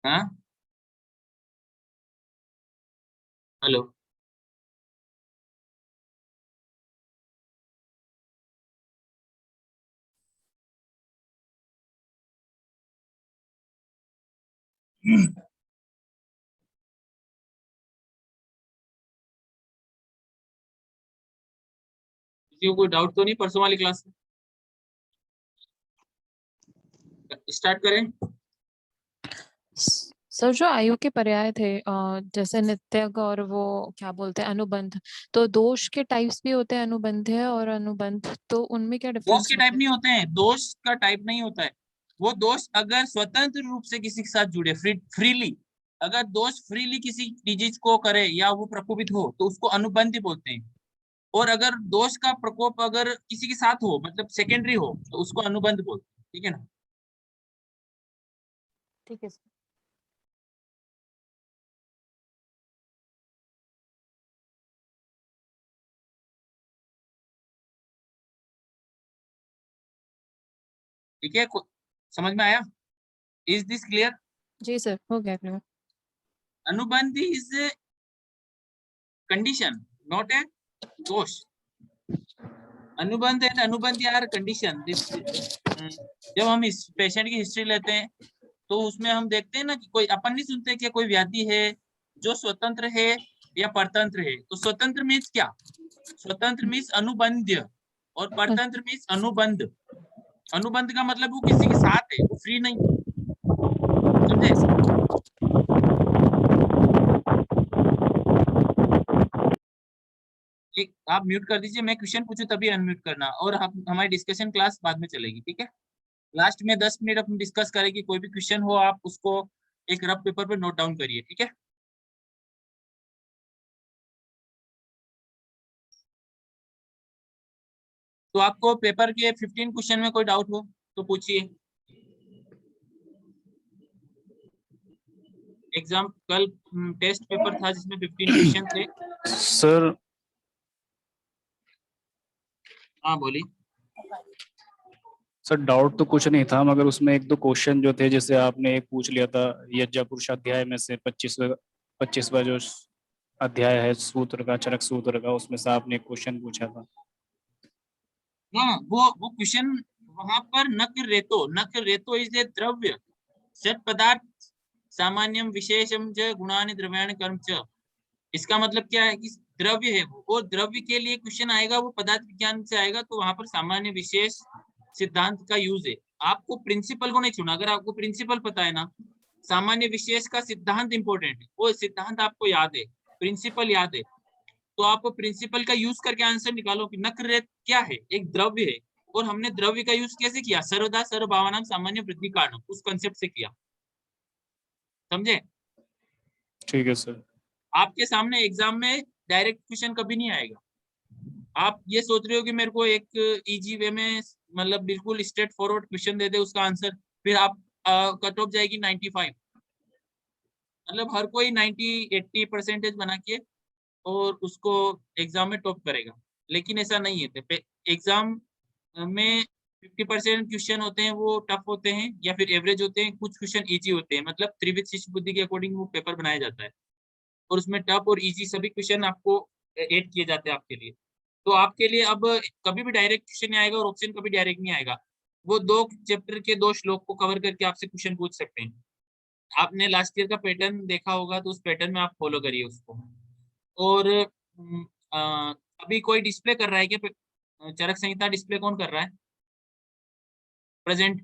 हाँ, हेलो। किसी को कोई डाउट तो नहीं परसों वाली क्लास में? स्टार्ट करें। सर जो आयु के पर्याय थे जैसे नित्यक और वो क्या बोलते हैं अनुबंध, तो दोष के टाइप्स भी होते हैं, अनुबंध है और अनुबंध, तो उनमें क्या दोष डिफरेंस के टाइप होता है? नहीं होते हैं, दोष का टाइप नहीं होता है। वो दोष अगर स्वतंत्र रूप से किसी के साथ जुड़े, फ्रीली, अगर दोष फ्रीली किसी डिजीज को करे या वो प्रकोपित हो तो उसको अनुबंध बोलते हैं। और अगर दोष का प्रकोप अगर किसी के साथ हो, मतलब सेकेंडरी हो, तो उसको अनुबंध बोलते हैं। ठीक है ना? ठीक है सर। ठीक है, समझ में आया? Is this clear? जी सर, हो गया क्लियर। अनुबंध इज कंडीशन, नॉट ए दोष। अनुबंध एंड अनुबंध यार कंडीशन। जब हम इस पेशेंट की हिस्ट्री लेते हैं तो उसमें हम देखते हैं ना कि कोई, अपन नहीं सुनते कि कोई व्याधि है जो स्वतंत्र है या परतंत्र है। तो स्वतंत्र मीन्स क्या? स्वतंत्र मीन्स अनुबंध, और परतंत्र मीन्स अनुबंध। अनुबंध का मतलब वो किसी के साथ है, वो फ्री नहीं है। समझे? एक आप म्यूट कर दीजिए, मैं क्वेश्चन पूछूं तभी अनम्यूट करना, और हमारी डिस्कशन क्लास बाद में चलेगी। ठीक है? लास्ट में 10 मिनट अपन डिस्कस करेंगे। कोई भी क्वेश्चन हो आप उसको एक रफ पेपर पे नोट डाउन करिए। ठीक है? तो आपको पेपर के 15 क्वेश्चन में कोई डाउट हो तो पूछिए। एग्जाम कल टेस्ट पेपर था जिसमें 15 क्वेश्चन थे। सर हाँ बोलिए। सर डाउट तो कुछ नहीं था, मगर उसमें एक दो क्वेश्चन जो थे, जैसे आपने एक पूछ लिया था यज्ञपुरुष अध्याय में से 25वां जो अध्याय है सूत्र का, चरक सूत्र का, उसमें से आपने एक क्वेश्चन पूछा था। हाँ, वो क्वेश्चन वहां पर नक रेतो इज ए द्रव्य, सत पदार्थ, सामान्यम विशेषम च गुणानि द्रव्याणि कर्म च। इसका मतलब क्या है कि द्रव्य है वो द्रव्य के लिए क्वेश्चन आएगा, वो पदार्थ विज्ञान से आएगा, तो वहां पर सामान्य विशेष सिद्धांत का यूज है। आपको प्रिंसिपल को नहीं छूना। अगर आपको प्रिंसिपल पता है ना, सामान्य विशेष का सिद्धांत इंपॉर्टेंट है, वो सिद्धांत आपको याद है, प्रिंसिपल याद है, तो आप प्रिंसिपल का यूज करके आंसर निकालो कि नक्र क्या है, एक द्रव्य है। और हमने द्रव्य का यूज कैसे किया? सर्वदा सर्वभावनाम सामान्य वृद्धि कारणम, उस कंसेप्ट से किया। समझे? ठीक है सर। आपके सामने एग्जाम में डायरेक्ट क्वेश्चन कभी नहीं आएगा। आप ये सोच रहे हो कि मेरे को एक इजी वे में, मतलब बिल्कुल स्ट्रेट फॉरवर्ड क्वेश्चन दे दे उसका आंसर, फिर आप कट ऑफ जाएगी 95, मतलब हर कोई 90-80 परसेंटेज बना के और उसको एग्जाम में टॉप करेगा। लेकिन ऐसा नहीं है। एग्जाम में 50% क्वेश्चन होते हैं वो टफ होते हैं या फिर एवरेज होते हैं, कुछ क्वेश्चन इजी होते हैं, मतलब त्रिविध शिष्ट बुद्धि के अकॉर्डिंग वो पेपर बनाया जाता है। और उसमें टफ और इजी सभी क्वेश्चन आपको ऐड किए जाते हैं आपके लिए। तो आपके लिए अब कभी भी डायरेक्ट क्वेश्चन नहीं आएगा और ऑप्शन कभी डायरेक्ट नहीं आएगा। वो 2 चैप्टर के 2 श्लोक को कवर करके आपसे क्वेश्चन पूछ सकते हैं। आपने लास्ट ईयर का पैटर्न देखा होगा, तो उस पैटर्न में आप फॉलो करिए उसको। और अ, अभी कोई डिस्प्ले कर रहा है क्या? चरक संहिता डिस्प्ले कौन कर रहा है प्रेजेंट?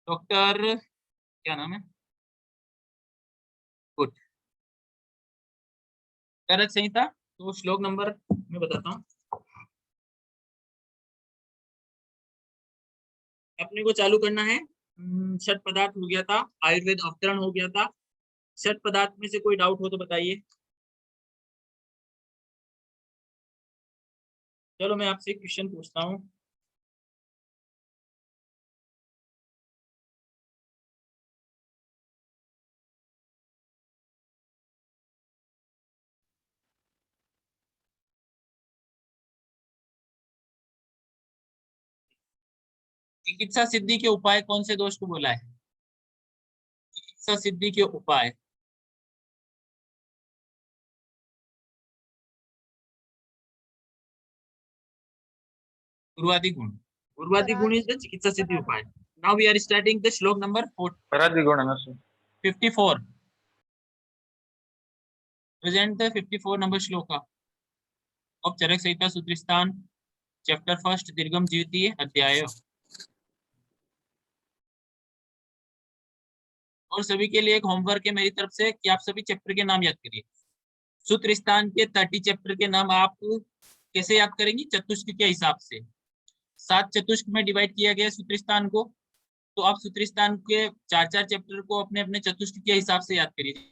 डॉक्टर क्या नाम है? गुड। चरक संहिता, तो श्लोक नंबर मैं बताता हूँ। अपने को चालू करना है। छठ पदार्थ हो गया था, आयुर्वेद अवतरण हो गया था। छठ पदार्थ में से कोई डाउट हो तो बताइए। चलो मैं आपसे एक क्वेश्चन पूछता हूँ। चिकित्सा सिद्धि के उपाय कौन से दोष को बोला है? चिकित्सा सिद्धि के उपाय। गुरुवादी गुण, गुरुवादी गुण इज द चिकित्सा सिद्धि उपाय। Now we are starting the shloka number 54। Present the 54 number shloka of Charaka Samhita Sutrasthana, chapter first, दीर्घम द्वितीय अध्याय। और सभी के लिए एक होमवर्क है मेरी तरफ से कि आप सभी चैप्टर के नाम याद करिए। सूत्रस्थान के 30 चैप्टर के नाम आप कैसे याद करेंगे? चतुष्क के हिसाब से। 7 चतुष्क में डिवाइड किया गया सूत्रस्थान को, तो आप सूत्रस्थान के 4-4 चैप्टर को अपने अपने चतुष्क के हिसाब से याद करिए।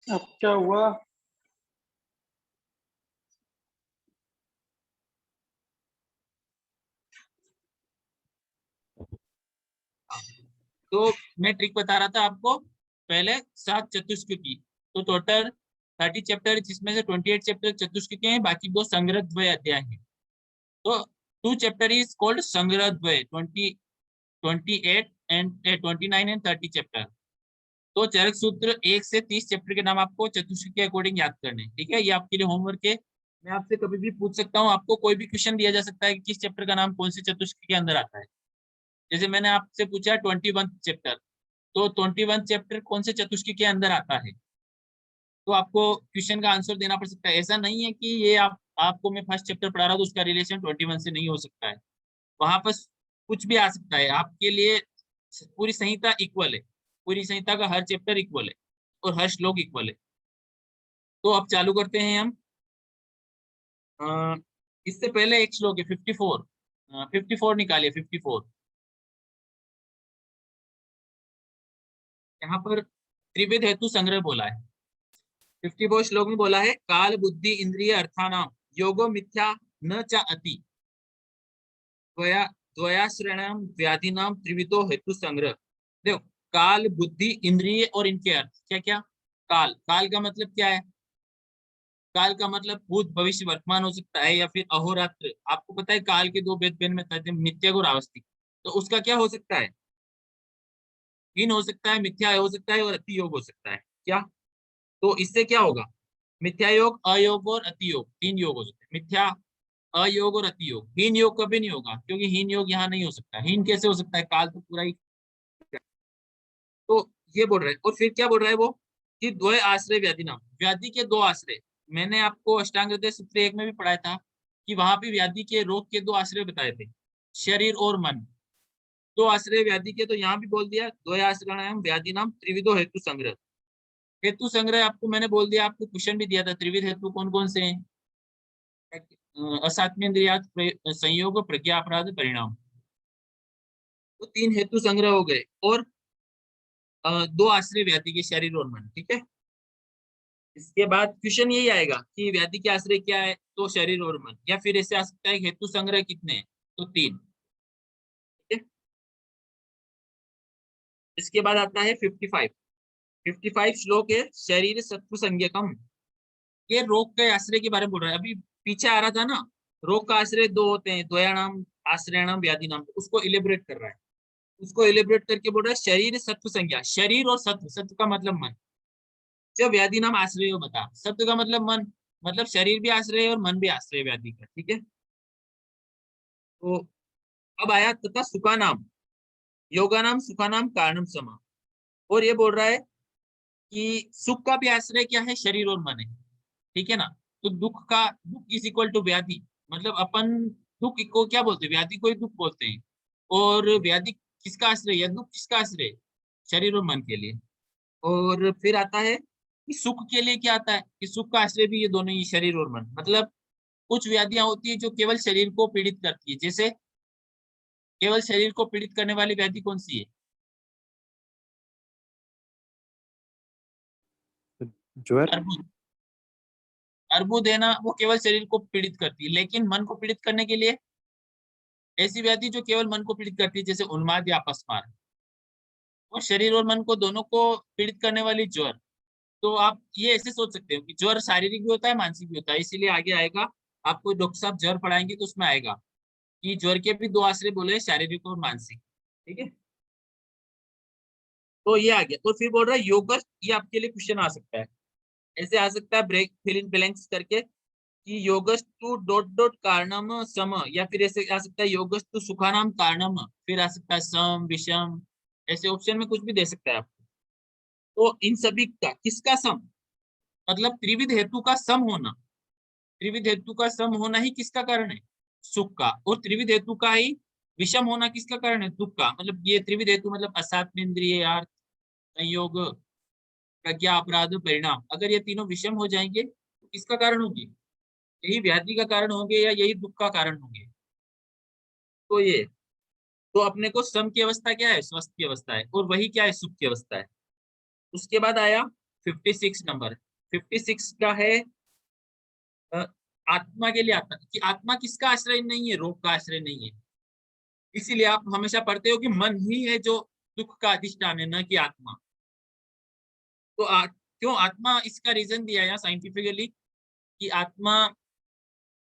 अब क्या हुआ? तो मैं ट्रिक बता रहा था आपको पहले 7 चतुष्क की, तो टोटल 30 चैप्टर, जिसमें से 28 चैप्टर चतुष्क के हैं, बाकी 2 संग्रह द्वय अध्याय हैं। तो 2 चैप्टर इज कॉल्ड संग्रह द्वय, 28 एंड 29 एंड 30 चैप्टर। तो चरक सूत्र 1 से 30 चैप्टर के नाम आपको चतुष्क के अकॉर्डिंग याद करने, ठीक है? ये आपके लिए होमवर्क है। मैं आपसे कभी भी पूछ सकता हूँ, आपको कोई भी क्वेश्चन दिया जा सकता है कि किस चैप्टर का नाम कौन से चतुष्क के अंदर आता है। जैसे मैंने आपसे पूछा 21 चैप्टर, तो 21 चैप्टर कौन से चतुष्क के अंदर आता है, तो आपको क्वेश्चन का आंसर देना पड़ सकता है। ऐसा नहीं है कि ये आपको मैं फर्स्ट चैप्टर पढ़ा रहा हूँ तो उसका रिलेशन 21 से नहीं हो सकता है, वहां पर कुछ भी आ सकता है। आपके लिए पूरी संहिता इक्वल है, पूरी संहिता का हर चैप्टर इक्वल है और हर श्लोक इक्वल है। तो अब चालू करते हैं हम। इससे पहले एक श्लोक है 54, 54 निकालिए 54। यहाँ पर त्रिविध हेतु संग्रह बोला है। 54 श्लोक में बोला है, काल बुद्धि इंद्रिय अर्थानाम योगो मिथ्या न च अति द्वयाश्रयणाम व्याधिनाम त्रिविधो हेतु संग्रह। देखो, काल बुद्धि इंद्रिय और इनके अर्थ क्या क्या। काल, काल का मतलब क्या है? काल का मतलब भूत भविष्य वर्तमान हो सकता है, या फिर अहोरात्र। आपको पता है काल के 2 भेद में कहते हैं, नित्यग और आवस्थिक। तो उसका क्या हो सकता है? हीन हो सकता है, मिथ्या हो सकता है और अति योग हो सकता है। क्या? तो इससे क्या होगा? मिथ्या योग, अयोग और अति योग, 3 योग हो सकते हैं। मिथ्या, अयोग और अति योग। हीन योग कभी नहीं होगा, क्योंकि हीन योग यहाँ नहीं हो सकता। हीन कैसे हो सकता है? काल तो पूरा ही। तो ये बोल रहे हैं। और फिर क्या बोल रहा है वो कि द्वय आश्रय व्याधि नाम, व्याधि के 2 आश्रय। मैंने आपको अष्टांग हृदय सूत्र 1 में भी पढ़ाया था कि वहां पे व्याधि के रोग के 2 आश्रय बताए थे, शरीर और मन। 2 आश्रय व्याधि के, तो यहाँ भी बोल दिया द्वय आश्रय व्याधि नाम त्रिविधो हेतु संग्रह। हेतु संग्रह आपको मैंने बोल दिया, आपको क्वेश्चन भी दिया था, त्रिविध हेतु कौन कौन से हैं? असात्मेन्द्रियात संयोग प्रज्ञा अपराध परिणाम। तो 3 हेतु संग्रह हो गए, और 2 आश्रय व्याधि के, शरीर और मन, ठीक है? इसके बाद क्वेश्चन यही आएगा कि व्याधि के आश्रय क्या है, तो शरीर और मन। या फिर ऐसे आ सकता है हेतु संग्रह कितने हैं, तो 3, ठीक है? इसके बाद आता है 55 श्लोक है, शरीर सत्व संज्ञकम। ये रोग के आश्रय के बारे में बोल रहा है। अभी पीछे आ रहा था ना, रोग का आश्रय 2 होते हैं, द्वयाणाम आश्रयणाम व्याधि नाम, उसको इलेबोरेट कर रहा है। उसको एलिब्रेट करके बोल रहा है शरीर सत्व संज्ञा, शरीर और सत्व, सत्व का मतलब मन, जब व्याधि नाम आश्रय हो बता, सत्व का मतलब मन, मतलब शरीर भी आश्रय है और मन भी आश्रय व्याधि का, ठीक है। तो अब आया तथा सुखा नाम, योगा नाम सुखा नाम कारणम समा, और ये बोल रहा है कि सुख का भी आश्रय क्या है, शरीर और मन है, ठीक है ना। तो दुख इज इक्वल टू व्याधि, मतलब अपन दुख को क्या बोलते हैं, व्याधि को ही दुख बोलते हैं, और व्याधि किसका आश्रय या दुख किसका आश्रय, शरीर और मन के लिए। और फिर आता है कि सुख के लिए क्या आता है, कि सुख का आश्रय भी ये दोनों ही, शरीर और मन, मतलब कुछ व्याधियां होती है जो केवल शरीर को पीड़ित करती है, जैसे केवल शरीर को पीड़ित करने वाली व्याधि कौन सी है, ज्वर। अर्बुद, अर्बुद है ना, वो केवल शरीर को पीड़ित करती है, लेकिन मन को पीड़ित करने के लिए ऐसी व्याधि जो केवल मन को पीड़ित करती है, जैसे उन्माद या अपस्मार, और शरीर और मन को दोनों को पीड़ित करने वाली ज्वर। तो आप ये ऐसे सोच सकते हो कि ज्वर शारीरिक भी होता है, मानसिक भी होता है, इसीलिए आगे आएगा, आपको डॉक्टर साहब ज्वर पढ़ाएंगे तो उसमें आएगा कि ज्वर के भी दो आश्रय बोले, शारीरिक और मानसिक, ठीक है। तो ये आ गया, तो फिर बोल रहा है योग, ये आपके लिए क्वेश्चन आ सकता है, ऐसे आ सकता है ब्रेक फिल इन ब्लैंक्स करके, कि योगस्तु डॉट डॉट कारणम सम, या फिर ऐसे आ सकता है योगस्तु सुखानाम कारणम, फिर आ सकता है सम विषम, ऐसे ऑप्शन में कुछ भी दे सकता है आपको। तो इन सभी का किसका सम, मतलब त्रिविध हेतु का सम होना, त्रिविध हेतु का सम होना ही किसका कारण है, सुख का, और त्रिविध हेतु का ही विषम होना किसका कारण है, दुख का। मतलब ये त्रिविध हेतु मतलब असात्म इंद्रिय, अर्थ, संयोग, प्रज्ञा, अपराध, परिणाम, अगर ये तीनों विषम हो जाएंगे तो किसका कारण होंगे, यही व्याधि का कारण होंगे या यही दुख का कारण होंगे। तो ये, तो अपने को सम की अवस्था क्या है, स्वस्थ की अवस्था है, और वही क्या है, सुख की अवस्था है। उसके बाद आया 56 नंबर, 56 का है आत्मा के लिए आता है कि आत्मा किसका आश्रय नहीं है, रोग का आश्रय नहीं है। इसीलिए आप हमेशा पढ़ते हो कि मन ही है जो दुख का अधिष्ठान है, न कि आत्मा। तो क्यों आत्मा, इसका रीजन दिया है साइंटिफिकली कि आत्मा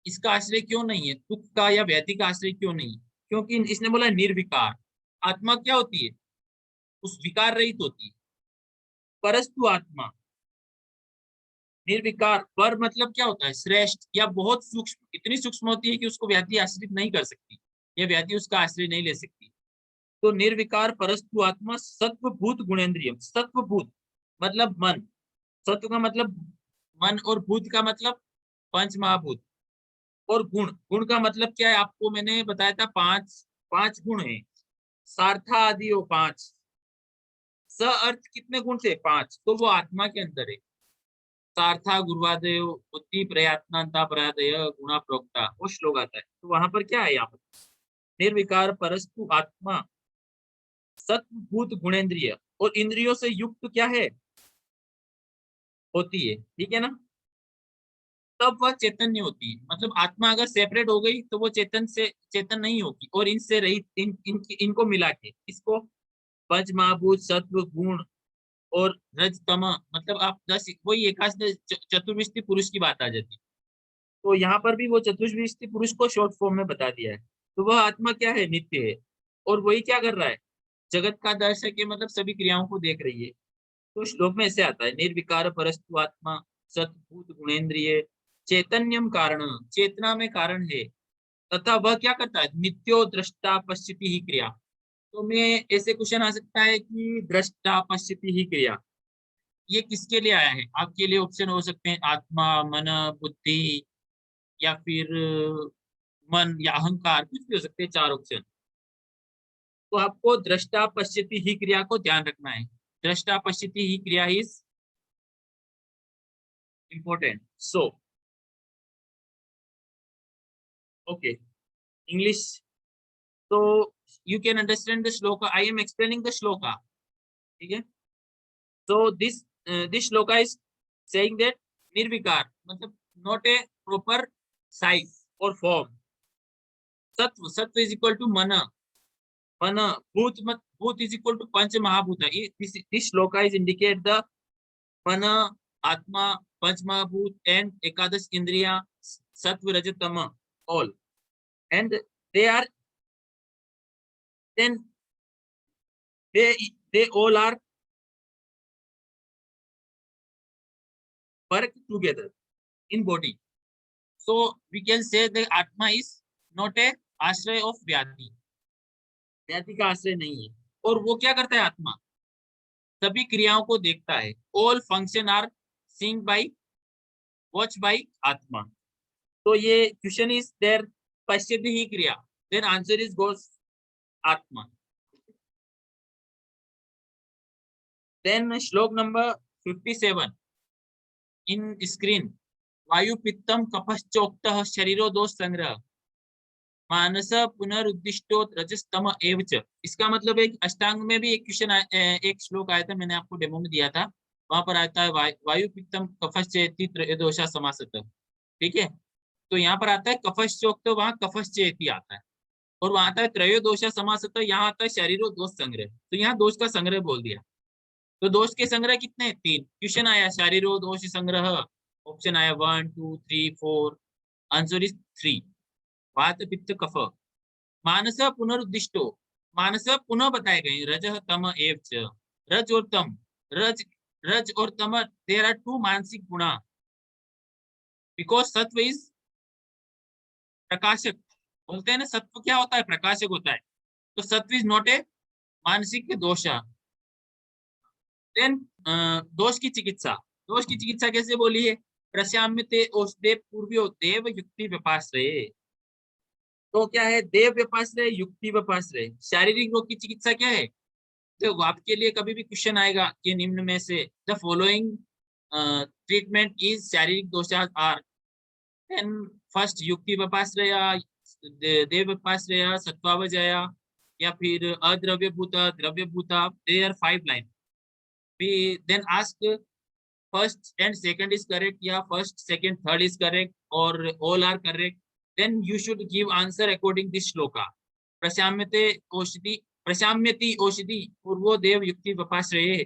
इसका आश्रय क्यों नहीं है, दुख का या व्याधि का आश्रय क्यों नहीं है, क्योंकि इसने बोला निर्विकार। आत्मा क्या होती है, उस विकार रहित होती है, परस्तु आत्मा निर्विकार, पर मतलब क्या होता है, श्रेष्ठ या बहुत सूक्ष्म, इतनी सूक्ष्म होती है कि उसको व्याधि आश्रित नहीं कर सकती, या व्याधि उसका आश्रय नहीं ले सकती। तो निर्विकार परस्तु आत्मा सत्वभूत गुणेन्द्रिय, सत्वभूत मतलब मन, सत्व का मतलब मन, और भूत का मतलब पंच महाभूत, और गुण, गुण का मतलब क्या है, आपको मैंने बताया था, पांच पांच गुण है, सार्था आदि हो पांच, स अर्थ कितने गुण थे, पांच, तो वो आत्मा के अंदर है। सार्था गुरुवादय बुद्धि प्रयत्नांता प्रयादय गुणा प्रोक्ता, वो श्लोक आता है। तो वहां पर क्या है, यहाँ पर निर्विकार परस्तु आत्मा सत्भूत गुणेन्द्रिय, और इंद्रियों से युक्त क्या है, होती है, ठीक है ना। तब वह चैतन्य होती है, मतलब आत्मा अगर सेपरेट हो गई तो वो चेतन से चेतन नहीं होगी, और इनसे रहित, इनको मिला के इसको पंच महाभूत सत्व गुण और रज तम, मतलब आप 10, वही एकादश चतुर्विष्टि पुरुष की बात आ जाती है। तो यहाँ पर भी वो चतुर्विष्टि पुरुष को शॉर्ट फॉर्म में बता दिया है। तो वह आत्मा क्या है, नित्य है, और वही क्या कर रहा है, जगत का दर्शक है, मतलब सभी क्रियाओं को देख रही है। तो श्लोक में ऐसे आता है, निर्विकार परस्तु आत्मा सत्भूत गुणेन्द्रिय चैतन्यम कारण, चेतना में कारण है, तथा वह क्या करता है, नित्यो दृष्टा पश्यति ही क्रिया। तो मैं ऐसे क्वेश्चन आ सकता है कि दृष्टा पश्यति ही क्रिया ये किसके लिए आया है, आपके लिए ऑप्शन हो सकते हैं आत्मा, मन, बुद्धि, या फिर मन या अहंकार, कुछ भी हो सकते हैं, चार ऑप्शन। तो आपको दृष्टा पश्यति ही क्रिया को ध्यान रखना है, दृष्टा पश्यति ही क्रिया is important. So, okay, English. So you can understand the shloka. I am explaining the shloka. Okay. So this shloka is saying that nirvikar, मतलब not a proper size or form. Satva is equal to mana. Mana bhut is equal to panch mahabhuta. This shloka is indicate the mana, atma, panch mahabhut and ekadash indriya, sattva, raja, tama, all. And they are then they all are work together in body. So we can say the Atma is not a आश्रय of व्याधि, व्याधि का आश्रय नहीं है। और वो क्या करता है आत्मा? सभी क्रियाओं को देखता है। All function are seen by, watched by आत्मा। तो ये क्वेश्चन इज देयर पश्यति ही क्रिया, देन आंसर इज गोस आत्मा। देन श्लोक नंबर 57 इन स्क्रीन, वायु पित्तम कफश्चोक्तः शरीरो दोष संग्रह मानस पुनरुद्दिष्टो रजस्तम एवच। इसका मतलब एक अष्टांग में भी एक क्वेश्चन एक श्लोक आया था, मैंने आपको डेमो में दिया था। वहां पर आता है वायु पित्तम कफश्चेति त्रयोदोषा समासत, ठीक है। तो यहाँ पर आता है कफश्चोक्त, वहां कफश्चेति आता है, और वहां आता है त्रयोदोषा समासत, यहाँ आता है शरीरो दोष संग्रह। तो यहाँ दोष का संग्रह बोल दिया। तो दोष के संग्रह कितने? 3। क्वेश्चन आया शरीरो दोष संग्रह, ऑप्शन आया 1 2 3 4, आंसर इज 3। वात पित्त कफ। मानस पुनरुद्दिष्टो, मानस पुनः बताए गए रज तम एव च। रज और तम, रज और तम, देयर आर 2 मानसिक गुणा, बिकॉज सत्व इज प्रकाशक। बोलते हैं ना सत्व क्या होता है? प्रकाशक होता है। तो सत्व इज नॉट ए मानसिक दोष। देन दोष की चिकित्सा, दोष की चिकित्सा कैसे बोली है? प्रशाम्यते औषधे पूर्व्यो देव युक्ति व्यपाश्रये। तो क्या है? देव व्यपाश्रय, युक्ति व्यपाश्रय। शारीरिक रोग की चिकित्सा क्या है? तो आपके लिए कभी भी क्वेश्चन आएगा कि निम्न में से द फॉलोइंग ट्रीटमेंट इज शारीरिक दोषास आर, देन फर्स्ट युक्ति व्यपाश्रय, देव व्यपाश्रय, सत्वावजय, या फिर अद्रव्यभूत, द्रव्यभूत। There 5 line. Then ask first and second is correct, या first second third is correct, और all are correct. Then you should give answer according this shloka. प्रशाम्यते औषधि, प्रशाम्यति औषधि पूर्वो देव युक्ति व्यपाश्रये।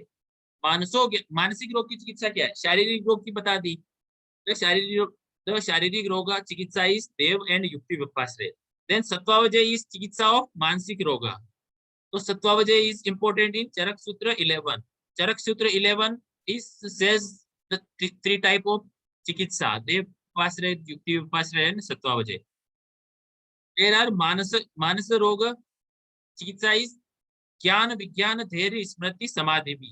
मानसिक रोग की चिकित्सा क्या है? शारीरिक रोग की बता दी। तो शारीरिक रोग चिकित्सा इज देव एंड युक्ति व्यपाश्रय। देन सत्वावजय इज चिकित्सा ऑफ मानसिक रोग। तो सत्वावजय इज इंपोर्टेंट इन चरक सूत्र 11। चरक सूत्र 11 is says the 3 type of चिकित्सा, देव व्यपाश्रय, युक्ति व्यपाश्रय एंड सत्वावजय। देयर आर मानस रोग चिकित्सा इज ज्ञान विज्ञान धैर्य स्मृति समाधि भी।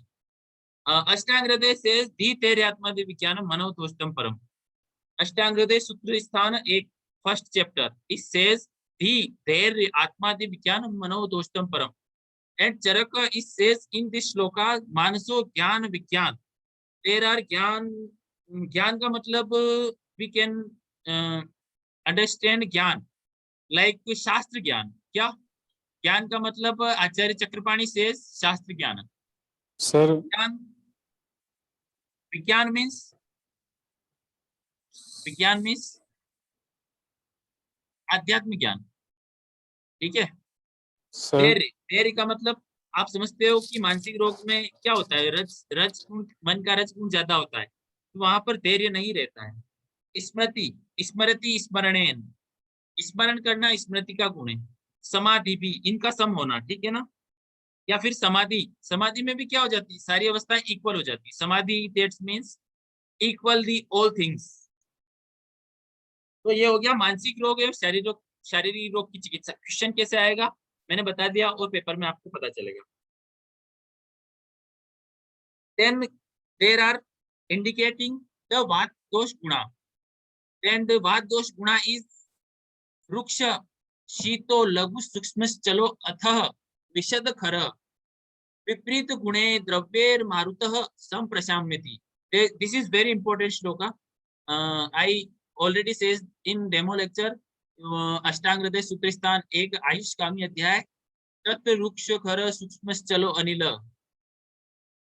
अष्टांग हृदय से धी धैर्य आत्मादि विज्ञान मनोतोष्टम परम। अष्टांग हृदय सूत्र स्थान 1 फर्स्ट चैप्टर, इट सेज धी धैर्य आत्मादि विज्ञान मनोतोष्टम परम। And Charaka it says in this shloka मानसो ज्ञान विज्ञान। देयर आर ज्ञान, ज्ञान का मतलब we can understand ज्ञान like शास्त्र ज्ञान। क्या ज्ञान का मतलब? आचार्य चक्रपाणी से शास्त्र ज्ञान। सर ज्ञान, विज्ञान मीन्स, विज्ञान मीन्स आध्यात्मिक ज्ञान, ठीक है। सर धैर्य का मतलब आप समझते हो कि मानसिक रोग में क्या होता है? रज मन का रज गुण ज्यादा होता है, तो वहां पर धैर्य नहीं रहता है। स्मृति, स्मृति स्मरणेन, स्मरण करना स्मृति का गुण है। समाधि भी, इनका सम होना, ठीक है ना। या फिर समाधि, समाधि में भी क्या हो जाती है? सारी अवस्थाएं इक्वल हो जाती है। समाधि that means equal the all things. तो ये हो गया मानसिक रोग है, शारीरिक रोग की चिकित्सा। क्वेश्चन कैसे आएगा मैंने बता दिया, और पेपर में आपको पता चलेगा। Then there are indicating the वात दोष गुणा। And वात दोष गुणा is रुक्ष शीतो लघु सूक्ष्म चलो अथः विशद खर विपरीत गुणे द्रव्येर मारुतः संप्रशाम्यति। This is very important shloka. I already says in demo lecture, अष्टांग हृदय सूत्र स्थान 1 आयुष कामी अध्याय, तत् रुक्ष खर सूक्ष्म चलो अनिल,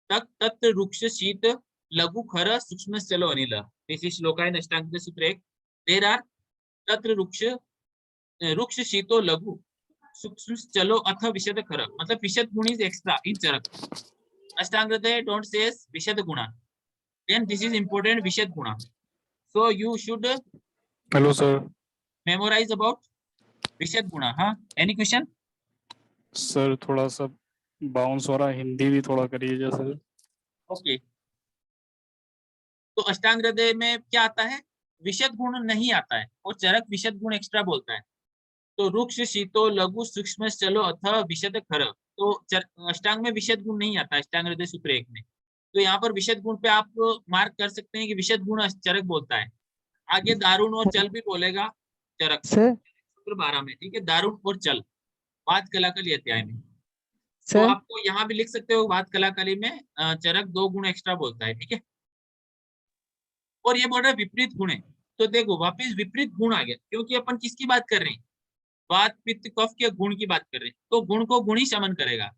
तत् रुक्ष शीत लघु खर सूक्ष्म चलो अनिल। दिस इज श्लोका इन अष्टांग हृदय सूत्र 1। देयर आर तत्र रुक्ष शीतो लघु सूक्ष्म चलो अथ विशद खर, मतलब विशद गुण इज एक्स्ट्रा इन चरक। अष्टांग हृदय डोंट सेज विशद गुणा, देन दिस इज इंपोर्टेंट विशद गुणा। So you should hello sir, memorise about विशद गुणा। हाँ, एनी क्वेश्चन? सर थोड़ा सा बाउंस हो रहा है, हिंदी भी थोड़ा करिए जैसे। ओके, तो अष्टांग हृदय में क्या आता है? विशद गुण नहीं आता है, और चरक विशद गुण एक्स्ट्रा बोलता है। तो रुक्ष शीतो लघु सूक्ष्म चलो अथ विशद खर, तो अष्टांग में विशद गुण नहीं आता, अष्टांग हृदय सूत्र 1 में। तो यहाँ पर विशद गुण पे आप मार्क कर सकते हैं कि विशद गुण चरक बोलता है। आगे दारुण और चल भी बोलेगा चरक सूत्र 12 में, ठीक है, दारुण और चल वाद कलाकली अध्याय में। तो आपको यहाँ भी लिख सकते हो वाद कलाकली में चरक 2 गुण एक्स्ट्रा बोलता है, ठीक है। और ये बोल रहा है विपरीत गुण है, तो देखो वापिस विपरीत गुण आ गया, क्योंकि अपन किसकी बात कर रहे हैं? वात पित्त कफ के गुण की बात कर रहे हैं, तो गुण को गुण ही शमन करेगा।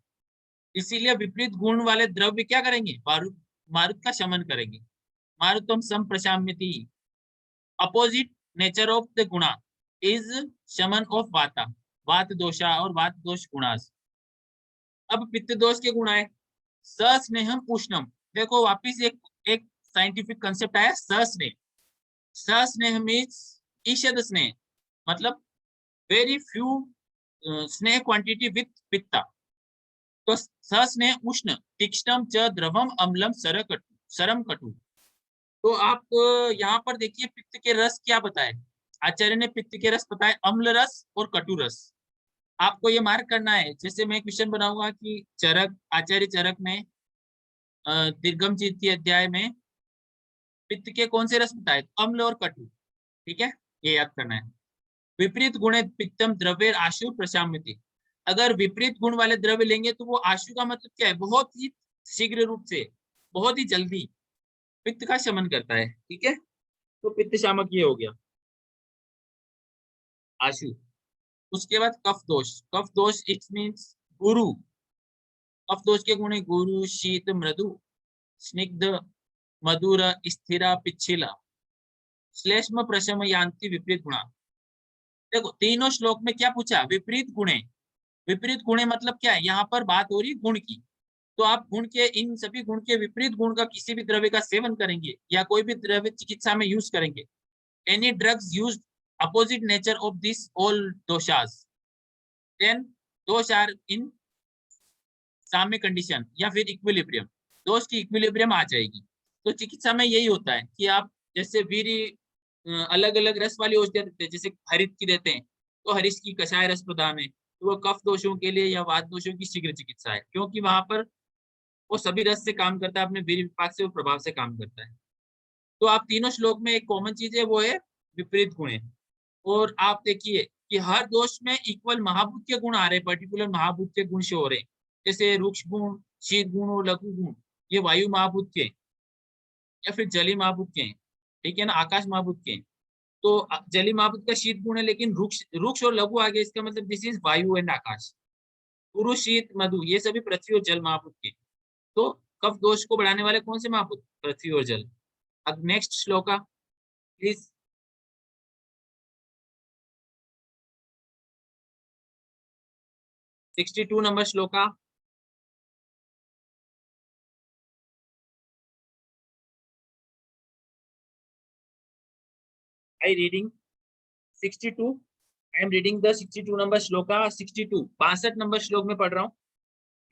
इसीलिए विपरीत गुण वाले द्रव्य क्या करेंगे? मारुत का शमन करेंगे। मारुतम संप्रशाम्यति, अपोजिट नेचर ऑफ द गुणा इज शमन ऑफ वाता, वात दोषा और वात दोष गुणास। अब पित्त दोष के गुण आए, सस्नेहम उष्णम। देखो वापिस एक साइंटिफिक कंसेप्ट आया, सस्नेह। सस्नेह मीन्स ईषद स्नेह, मतलब वेरी फ्यू स्नेह क्वांटिटी विथ पित्ता। तो सस्नेह उष्ण तीक्ष्णम च द्रवम अम्लम सरम कटु। तो आप यहाँ पर देखिए पित्त के रस क्या बताए, आचार्य ने पित्त के रस बताए अम्ल रस और कटु रस। आपको ये मार्क करना है, जैसे मैं क्वेश्चन बनाऊंगा कि चरक, आचार्य चरक में दीर्घम चीति अध्याय में पित्त के कौन से रस बताए? अम्ल और कटु, ठीक है, ये याद करना है। विपरीत गुणे पित्तम द्रव्य आशु प्रशाम्यति। अगर विपरीत गुण वाले द्रव्य लेंगे तो वो आशु का मतलब क्या है? बहुत ही शीघ्र रूप से, बहुत ही जल्दी पित्त का शमन करता है, ठीक है। तो पित्त शामक ये हो गया आशु। उसके बाद कफ दोष, कफ दोष इट मीन्स गुरु। कफ दोष के गुण है गुरु, शीत, मृदु, स्निग्ध, मधुर, स्थिरा, पिच्छिला, श्लेष्म, प्रशम, यान्ति, विपरीत गुणा। देखो तीनों श्लोक में क्या पूछा? विपरीत गुणे। विपरीत गुणे मतलब क्या है? यहाँ पर बात हो रही गुण की। तो आप गुण के, इन सभी गुण के विपरीत गुण का किसी भी द्रव्य का सेवन करेंगे या कोई भी द्रव्य चिकित्सा में यूज करेंगे, any drugs used opposite nature of this all doshas, then dosha are in साम्य कंडीशन या फिर इक्विलिब्रियम, दोष की इक्विलिब्रियम आ जाएगी। तो चिकित्सा में यही होता है कि आप जैसे वीरी अलग अलग रस वाली औषधियां देते हैं, जैसे हरित की देते हैं, तो हरीश की कषाय रस प्रदान है, तो वो कफ दोषों के लिए या वात दोषों की शीघ्र चिकित्सा है, क्योंकि वहां पर वो सभी रस से काम करता है, अपने वीर विपाक से वो प्रभाव से काम करता है। तो आप तीनों श्लोक में एक कॉमन चीज है, वो है विपरीत गुण है। और आप देखिए कि हर दोष में इक्वल महाभूत के गुण आ रहे हैं, पर्टिकुलर महाभूत के गुण से हो रहे हैं, जैसे रुक्ष गुण, शीत गुण और लघु गुण, ये वायु महाभूत के या फिर जली महाभूत के, ठीक है ना, आकाश महाभूत के। तो जली महाभूत का शीत गुण है, लेकिन रुक्ष और लघु आ गया, इसका मतलब दिस इज वायु एंड आकाश। पुरुष, शीत, मधु, ये सभी पृथ्वी और जल महाभूत के। तो कफ दोष को बढ़ाने वाले कौन से महाभूत? पृथ्वी और जल। अब next shloka please. - 62 number shloka. I reading 62. I am reading the 62 number shloka. 62 62 number श्लोक में पढ़ रहा हूँ।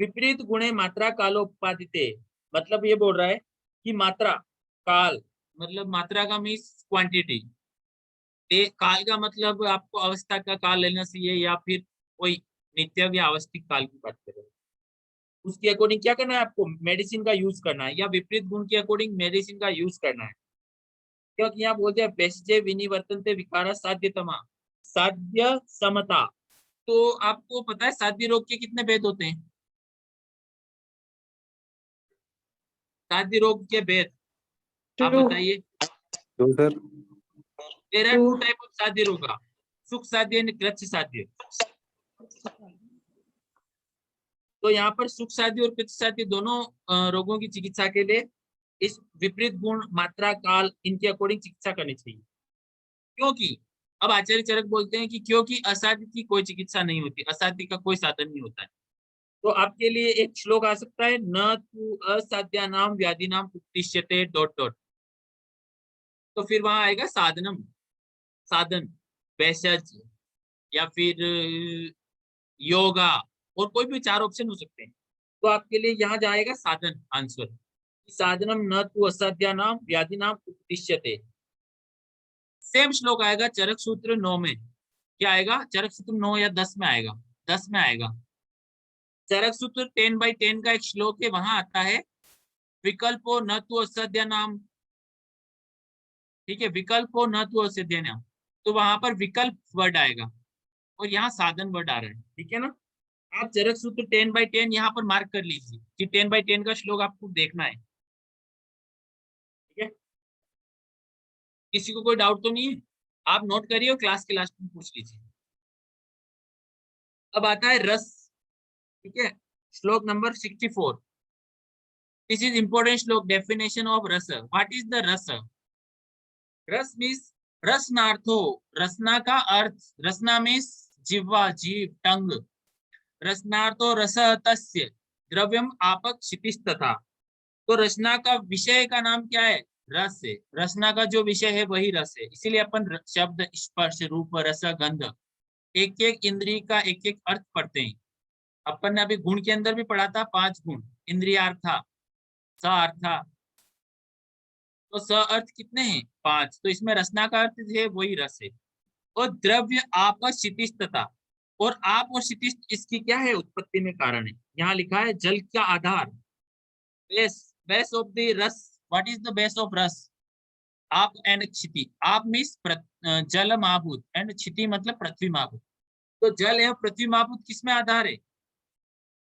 विपरीत गुणे मात्रा कालोपादिते, मतलब ये बोल रहा है कि मात्रा, काल मतलब मात्रा का मीन्स क्वांटिटी, काल का मतलब आपको अवस्था का काल लेना चाहिए या फिर कोई नित्य या अवस्थिक काल की बात करें, उसके अकॉर्डिंग क्या करना है आपको? मेडिसिन का यूज करना है, या विपरीत गुण के अकॉर्डिंग मेडिसिन का यूज करना है। क्योंकि यहाँ बोलते हैं बेस्जे विनिवर्तनते विकार साध्यतमा, साध्य समता। तो आपको पता है साध्य रोग के कितने भेद होते हैं? साध्य रोग के भेद आप बताइए। देयर आर 2 टाइप ऑफ साध्य रोग, सुख साध्य एंड कृच्छ साध्य। तो यहाँ पर सुख साध्य और कृच्छ साध्य दोनों रोगों की चिकित्सा के लिए इस विपरीत गुण, मात्रा, काल, इनके अकॉर्डिंग चिकित्सा करनी चाहिए। क्योंकि अब आचार्य चरक बोलते हैं कि क्योंकि असाध्य की कोई चिकित्सा नहीं होती, असाध्य का कोई साधन नहीं होता है। तो आपके लिए एक श्लोक आ सकता है, न तु असाध्यानाम व्याधिनाम उत्तिष्यते ... तो फिर वहां आएगा साधनम, साधन, वैशज या फिर योगा, और कोई भी 4 ऑप्शन हो सकते हैं। तो आपके लिए यहाँ जाएगा साधन आंसर। साधनम न तु असाध्यानाम व्याधिनाम उपदिश्यते। सेम श्लोक आएगा चरक सूत्र 9 में। क्या आएगा? चरक सूत्र 9 या 10 में आएगा, 10 में आएगा। चरक सूत्र 10/10 का एक श्लोक है, वहां आता है विकल्पो न तु असाध्यानाम। ठीक है, विकल्पो न तु असाध्यानाम, तो वहां पर विकल्प वर्ड आएगा और यहाँ साधन वर्ड आ रहा है। ठीक है ना? आप चरक सूत्र 10/10 यहाँ पर मार्क कर लीजिए कि 10/10 का श्लोक आपको देखना है। ठीक है, किसी को कोई डाउट तो नहीं है? आप नोट करिए और क्लास के लास्ट में पूछ लीजिए। अब आता है रस। ठीक है, श्लोक नंबर 64। दिस इज इंपॉर्टेंट श्लोक, डेफिनेशन ऑफ रस। व्हाट इज द रस? रस मीन्स रसनार्थो, रसना का अर्थ, रसना मीन्स जिह्वा, जीव, टंग। रसनार्थो रस तस्य द्रव्यम आपक क्षितिस्तथा। तो रचना का विषय का नाम क्या है? रस है। रचना का जो विषय है वही रस है, इसीलिए अपन शब्द, स्पर्श, रूप, रस, गंध, एक एक इंद्रिय का एक एक अर्थ पढ़ते हैं। अपन ने अभी गुण के अंदर भी पढ़ा था 5 गुण, इंद्रियार्था, स अर्था। तो स अर्थ कितने हैं? 5। तो इसमें रचना का अर्थ है वही रस है। और द्रव्य आप क्षितिस्तता, और आप और क्षितिज इसकी क्या है? उत्पत्ति में कारण है। यहाँ लिखा है जल का आधार, बेस ऑफ द रस। What is the base of रस? आप एंड क्षिति। आप मीन्स जल महाभूत एंड क्षिति मतलब पृथ्वी महाभूत। तो जल एवं पृथ्वी महाभूत किसमें आधार है?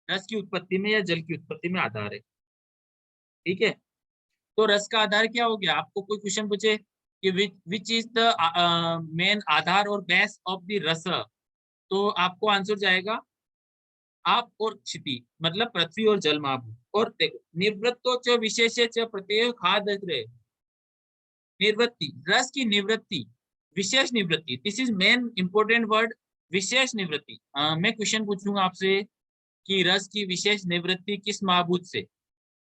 रस की उत्पत्ति में या जल की उत्पत्ति में आधार है। ठीक है, तो रस का आधार क्या हो गया? आपको कोई क्वेश्चन पूछे कि विच इज द मेन आधार और बेस ऑफ द रस, तो आपको आंसर जाएगा आप और क्षिति मतलब पृथ्वी और जल महाभूत। और देखो निवृत्तो च विशेषे च प्रत्यय खाद्य, निवृत्ति, रस की निवृत्ति, विशेष निवृत्ति। This is main important word, विशेष निवृत्ति। मैं क्वेश्चन पूछूंगा आपसे कि रस की विशेष निवृत्ति किस महाभूत से,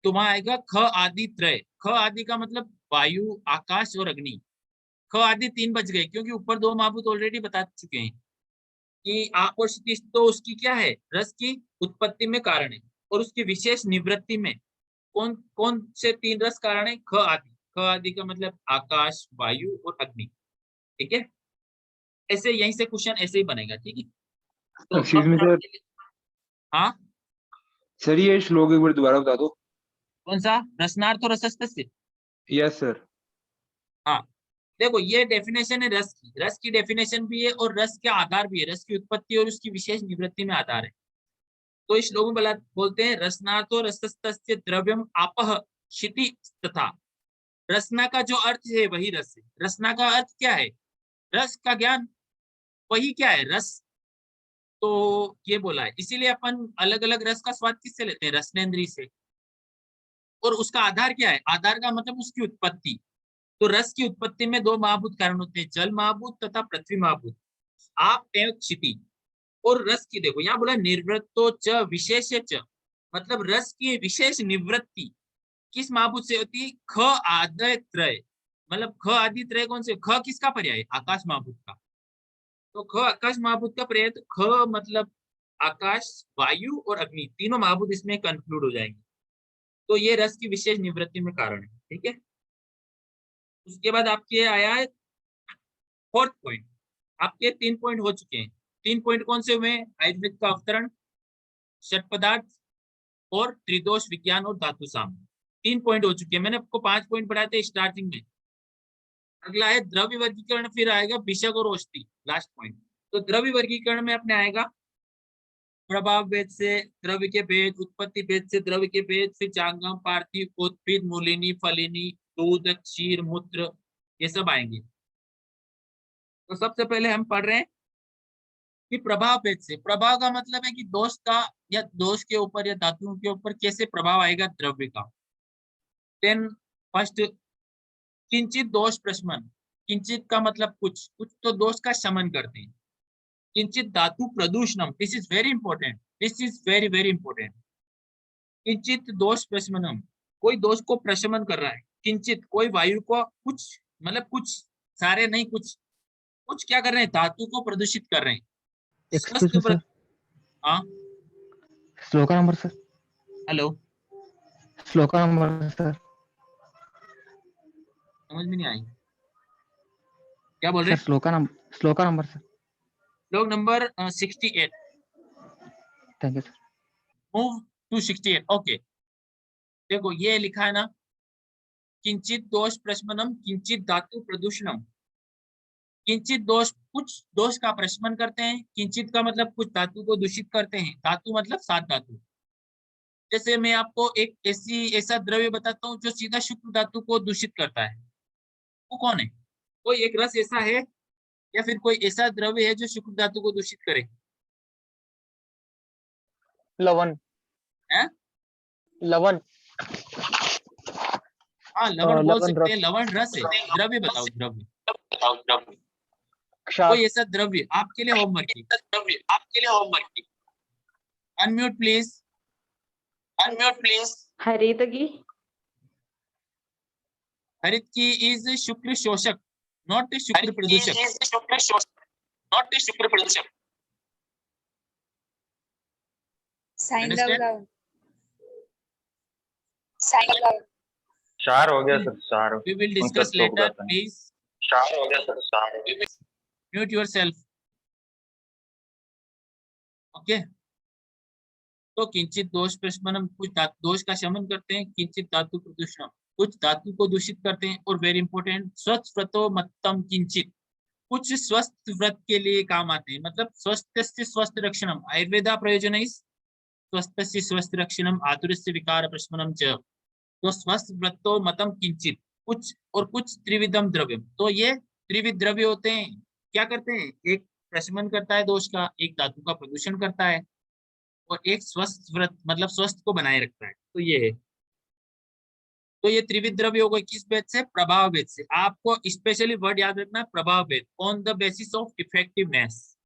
तो वहां आएगा ख आदि त्रय। ख आदि का मतलब वायु, आकाश और अग्नि। ख आदि 3 बच गए क्योंकि ऊपर 2 महाभूत ऑलरेडी बता चुके हैं कि आप और क्षितिज, तो उसकी क्या है? रस की उत्पत्ति में कारण है। और उसकी विशेष निवृत्ति में कौन कौन से 3 रस कारण है? ख आदि। ख आदि का मतलब आकाश, वायु और अग्नि। ठीक है, ऐसे यहीं से क्वेश्चन ऐसे ही बनेगा। ठीक है, तो एक्सक्यूज मी सर, हाँ सर ये श्लोक एक बार दोबारा बता दो। कौन सा? रसनार्थ और रसस्तस्य। Yes sir. हाँ देखो, ये डेफिनेशन है रस की। रस की डेफिनेशन भी है और रस के आधार भी है। रस की उत्पत्ति और उसकी विशेष निवृत्ति में आधार है। तो इस श्लोक में बोलते हैं रसनार्थो रसस्तस्य द्रव्यम आपह क्षिति तथा। रसना का जो अर्थ है वही रस है। रसना का अर्थ क्या है? रस का ज्ञान, वही क्या है? रस। तो ये बोला है, इसीलिए अपन अलग अलग रस का स्वाद किससे लेते हैं? रसनेन्द्रिय से। और उसका आधार क्या है? आधार का मतलब उसकी उत्पत्ति। तो रस की उत्पत्ति में 2 महाभूत कारण होते हैं, जल महाभूत तथा पृथ्वी महाभूत, आप एवं क्षिति। और रस की देखो यहाँ बोला निर्वृत्तो च विशेष च, मतलब रस की विशेष निवृत्ति किस महाभूत से होती है? ख आदि त्रय। मतलब ख आदि त्रय कौन से? ख किसका पर्याय? आकाश महाभूत का। तो ख आकाश महाभूत का पर्याय, तो ख मतलब आकाश, वायु और अग्नि, तीनों महाभूत इसमें कंक्लूड हो जाएंगे। तो ये रस की विशेष निवृत्ति में कारण है। ठीक है, उसके बाद आपके आया है 4th पॉइंट। आपके 3 पॉइंट हो चुके हैं। 3 पॉइंट कौन से हुए? आयुर्वेद का अवतरण, षट पदार्थ और त्रिदोष विज्ञान और धातु साम। 3 पॉइंट हो चुके हैं। मैंने आपको 5 पॉइंट पढ़ाए थे स्टार्टिंग में। अगला है द्रव्य वर्गीकरण, फिर आएगा विषक और औषधि, लास्ट पॉइंट। तो द्रव्य वर्गीकरण में अपने आएगा प्रभाव भेद से द्रव्य के भेद, उत्पत्ति भेद से द्रव्य के भेद, फिर जांगम, पार्थिव, उद्भिद, मूलिनी, फलिनी, दूध, क्षीर, मूत्र, ये सब आएंगे। तो सबसे पहले हम पढ़ रहे हैं कि प्रभाव भेद से। प्रभाव का मतलब है कि दोष का या दोष के ऊपर या धातुओं के ऊपर कैसे प्रभाव आएगा द्रव्य का। देन फर्स्ट किंचित दोष प्रशमन। किंचित का मतलब कुछ, कुछ तो दोष का शमन करते हैं। किंचित धातु प्रदूषणम, this is very important, this is very very important. किंचित दोष प्रशमनम, कोई दोष को प्रशमन कर रहा है। किंचित कोई वायु को, कुछ मतलब कुछ, सारे नहीं, कुछ कुछ क्या कर रहे हैं? धातु को प्रदूषित कर रहे हैं। एक्सक्यूज मी सर, हाँ shloka number sir. Hello, shloka number sir. समझ में नहीं आई, क्या बोल सर रहे? Shloka number sir. लोग number 68, thank you sir. Move to 68। Okay, देखो ये लिखा है ना, किंचित दोष प्रशमनम किंचित धातु प्रदूषणम। किंचित दोष, कुछ दोष का प्रशमन करते हैं, किंचित का मतलब कुछ धातु को दूषित करते हैं, धातु मतलब 7 धातु। जैसे मैं आपको एक ऐसा द्रव्य बताता हूँ जो सीधा शुक्र धातु को दूषित करता है, वो कौन है? कोई एक रस ऐसा है या फिर कोई ऐसा द्रव्य है जो शुक्र धातु को दूषित करे? लवण। है? लवण। हाँ, लवण बोल लवण सकते हैं, रस। लवण रस है। द्रव्य बताओ, द्रव्य। क्षार। कोई ऐसा द्रव्य आपके लिए होमवर्क की। Unmute please, unmute please. हरित की। हरित की इज शुक्र शोषक, नॉट शुक्र प्रदूषक। Understand? चार हो गया सर, चार। We will उनका discuss श्लोक later. बताएं। Please चार हो गया सर, चार। mute yourself. Okay. तो किंचित दोष प्रशमनम, कुछ दोष का शमन करते हैं, किंचित धातु प्रदूषणम, कुछ धातु को दूषित करते हैं, और वेरी इंपॉर्टेंट, स्वस्थ व्रतो मत्तम किंचित, कुछ स्वस्थ व्रत के लिए काम आते हैं, मतलब स्वस्थस्य स्वस्थ रक्षणम, आयुर्वेदा प्रयोजन स्वस्थस्य स्वस्थ रक्षणम आतुरस्य विकार प्रशमनम च। तो स्वस्थ व्रतो मतम किंचित, कुछ और कुछ त्रिविधम द्रव्यम। तो ये त्रिविध द्रव्य होते हैं, क्या करते हैं? एक प्रशमन करता है दोष का, एक धातु का प्रदूषण करता है, और एक स्वस्थ व्रत मतलब स्वस्थ को बनाए रखता है। तो ये है, तो ये त्रिविध द्रव्य हो गए किस भेद से? प्रभाव भेद से। आपको स्पेशली वर्ड याद रखना है, प्रभाव भेद, on the basis of effectiveness.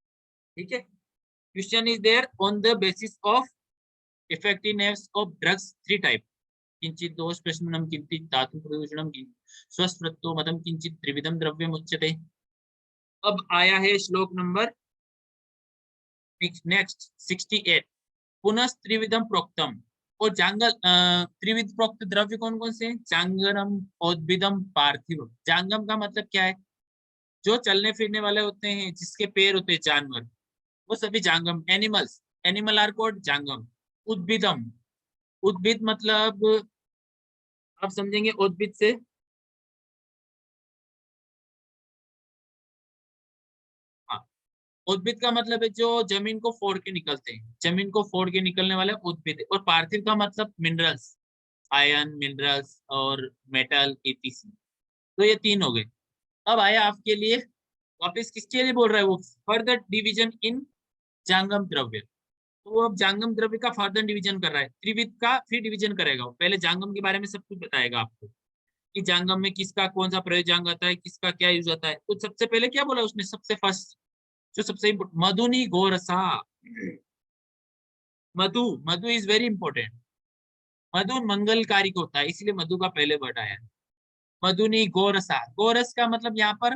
ठीक है, question is there, on the basis of effectiveness of drugs, 3 type, किंचित दोष प्रशमनम किंचित धातु प्रदूषणम स्वस्थ व्रतो मतम किंचित त्रिविधम द्रव्यम उच्यते। अब आया है श्लोक नंबर नेक्स्ट 68, पुनः त्रिविधम प्रोक्तम। और जांगल त्रिविध प्रोक्त द्रव्य कौन कौन से हैं? जांगरम, औद्भिदम, पार्थिव। जांगम का मतलब क्या है? जो चलने फिरने वाले होते हैं, जिसके पैर होते हैं, जानवर, वो सभी जांगम, एनिमल्स, एनिमल आर कॉल्ड जांगम। उद्भिदम, उद्भिद मतलब आप समझेंगे उद्भिद से, हाँ, उद्भिद का मतलब है जो जमीन को फोड़ के निकलते हैं, जमीन को फोड़ के निकलने वाले उद्भिद है। और पार्थिव का मतलब मिनरल्स, आयरन, मिनरल्स और मेटल, एटीसी। तो ये 3 हो गए। अब आया आपके लिए वापस, किसके लिए बोल रहा है वो? फर्दर डिवीजन इन जांगम द्रव्य। तो वो अब जांगम द्रव्य का फर्दर डिवीजन कर रहा है, त्रिविध का फिर डिवीजन करेगा वो। पहले जांगम के बारे में सब कुछ बताएगा आपको कि जांगम में किसका कौन सा प्रयोजन आता है, किसका क्या यूज आता है। तो सबसे पहले क्या बोला उसने? सबसे फर्स्ट जो सबसे इम्पोर्टेंट, मधुनी गोरसा। मधु, मधु इज वेरी इंपॉर्टेंट। मधु मंगलकारी होता है, इसलिए मधु का पहले वर्ड आया है। मधुनी गोरसा, गोरस का मतलब यहाँ पर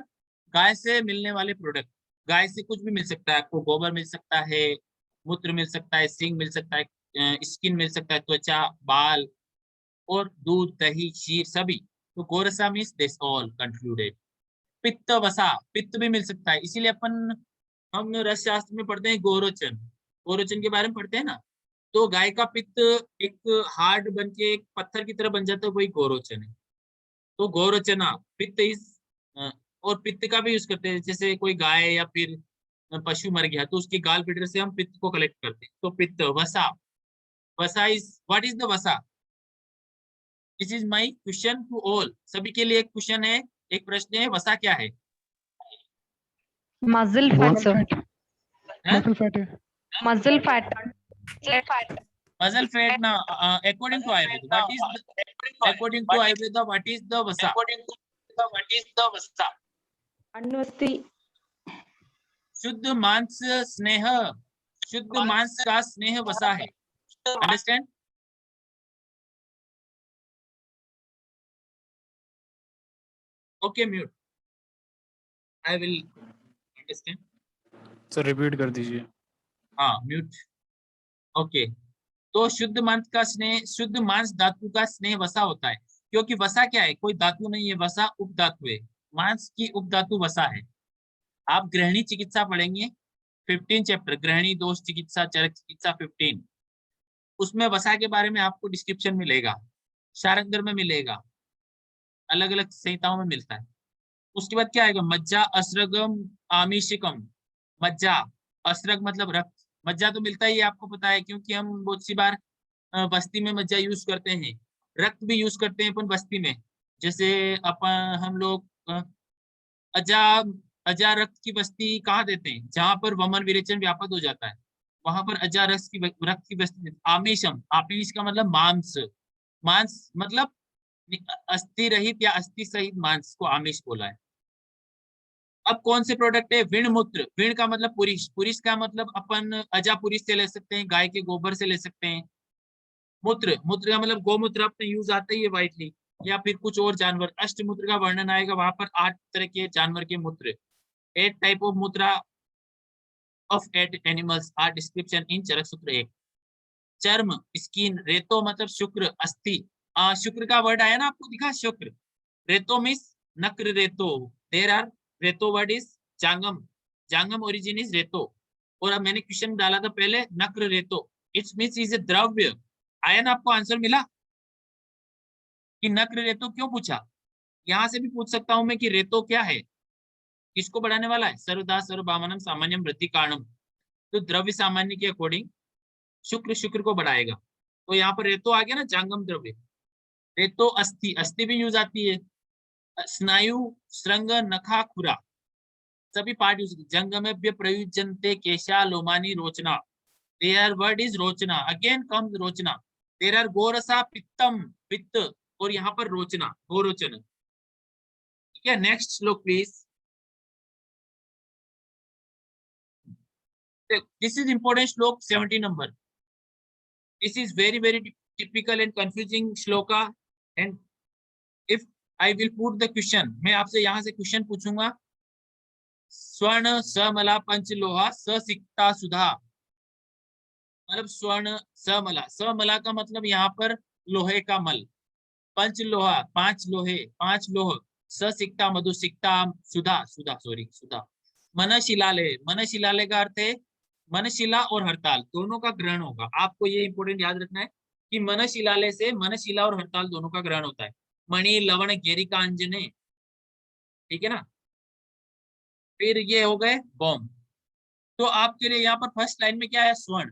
गाय से मिलने वाले प्रोडक्ट। गाय से कुछ भी मिल सकता है आपको, गोबर मिल सकता है, मूत्र मिल सकता है, सिंग मिल सकता है, स्किन मिल सकता है, त्वचा, बाल, और दूध, दही, क्षीर, सभी। तो गोरसा मीन्स दिस ऑल कंक्लूडेड। पित्त वसा, पित्त भी मिल सकता है, इसीलिए हम रस शास्त्र में पढ़ते हैं गोरोचन, गोरोचन के बारे में पढ़ते हैं ना। तो गाय का पित्त एक हार्ड बन के एक पत्थर की तरह बन जाता है, वही गोरोचन है। तो गोरोचना, पित्त इस, और पित्त का भी यूज करते हैं, जैसे कोई गाय या फिर पशु मर गया तो उसकी गाल पिटर से हम पित्त को कलेक्ट करते हैं। तो पित्त, वसा, वसा इज, व्हाट इज द वसा? This is my question to all, सभी के लिए एक क्वेश्चन है, एक प्रश्न है, वसा क्या है? Muscle fat sir. Muscle fat है। Muscle fat. मसल फैट ना, according to Ayurveda, what is, according to Ayurveda what is the vasa? अनुस्ति। शुद्ध मांस स्नेह, शुद्ध मांस का स्नेह वसा है। Understand? Okay, mute, I will understand. Sir repeat कर दीजिए। हाँ, म्यूट। ओके, तो शुद्ध मांस का स्नेह, शुद्ध मांस धातु का स्नेह वसा होता है, क्योंकि वसा क्या है, कोई धातु नहीं है, वसा उपधातु है, मांस की उपधातु वसा है। आप गृहिणी चिकित्सा पढ़ेंगे 15 चैप्टर, गृहिणी दोष चिकित्सा, चरक चिकित्सा 15, उसमें वसा के बारे में आपको डिस्क्रिप्शन मिलेगा, शारंगर में मिलेगा, अलग अलग संहिताओं में मिलता है। उसके बाद क्या आएगा, मज्जा, असरगम, आमिषिकम। मज्जा, असरग मतलब रक्त, मज्जा तो मिलता ही है, आपको पता है, क्योंकि हम बहुत सी बार बस्ती में मज्जा यूज करते हैं, रक्त भी यूज करते हैं अपन बस्ती में। जैसे अपन हम लोग अजा अजा रक्त की बस्ती कहाँ देते हैं, जहां पर वमन विरेचन व्यापक हो जाता है, वहां पर अजा रक्त की बस्ती देते हैं। आमिषम, आमिष का मतलब मांस, मांस मतलब अस्थि रहित या अस्थि सहित मांस को आमिष बोला है। अब कौन से प्रोडक्ट है, विण मूत्र, विण का मतलब पुरुष, पुरुष का मतलब अपन अजा पुरुष से ले सकते हैं, गाय के गोबर से ले सकते हैं। मूत्र, मूत्र का मतलब गोमूत्र अपने यूज आता ही है वाइटली, या फिर कुछ और जानवर, अष्टमूत्र का वर्णन आएगा, वहां पर 8 तरह के जानवर के मूत्र, 8 टाइप ऑफ मूत्रा of 8 animals are description in Charaka Sutra 1। चर्म, स्किन, रेतो मतलब शुक्र, अस्थि, शुक्र का वर्ड आया ना आपको दिखा, शुक्र, रेतो मीन्स नक्र रेतो, देर आर रेतो वर्ड इज जांगम, जांगम ओरिजिन इज रेतो, और अब मैंने क्वेश्चन डाला था पहले नक्र रेतो, इट्स मीन्स इज ए द्रव्य, आया ना आपको आंसर मिला कि नक्र रेतो क्यों पूछा। यहां से भी पूछ सकता हूं मैं कि रेतो क्या है, किसको बढ़ाने वाला है, सर्वदा सर्वभावनम सामान्यम वृद्धि कारणम, तो द्रव्य सामान्य के अकॉर्डिंग शुक्र शुक्र को बढ़ाएगा, तो यहाँ पर रेतो आ गया ना, जांगम द्रव्य। रेतो अस्थि, अस्थि भी यूज आती है, स्नायु, श्रृंग, नखा, खुरा, सभी पार्ट यूज, जंगमेभ्य प्रयुज्यन्ते केशा लोमानी रोचना, देयर वर्ड इज रोचना, अगेन कम्स रोचना, देयर आर गोरसा, पित्तम, पित्त, और यहाँ पर रोचना, गोरोचन। ठीक है, next shloka please. This is important श्लोक 70 number, this is very very typical and confusing shloka, and if I will put the question, मैं आपसे यहाँ से क्वेश्चन पूछूंगा, स्वर्ण समला पंचलोहा ससिक्ता सुधा, मतलब स्वर्ण समला, समला का मतलब यहाँ पर लोहे का मल, पंच लोहा 5 लोहे, 5 लोह, ससिक्ता मधु, सिक्ता सुधा, सुधा सॉरी सुधा, मनशिलाले, मनशिलाले का अर्थ है मनशिला और हड़ताल दोनों का ग्रहण होगा। आपको ये इंपॉर्टेंट याद रखना है कि मनशिलाले से मनशिला और हड़ताल दोनों का ग्रहण होता है। मणि, लवण, गेरिका, अंजने, ठीक है ना। फिर ये हो गए बॉम्ब। तो आपके लिए यहाँ पर फर्स्ट लाइन में क्या है, स्वर्ण,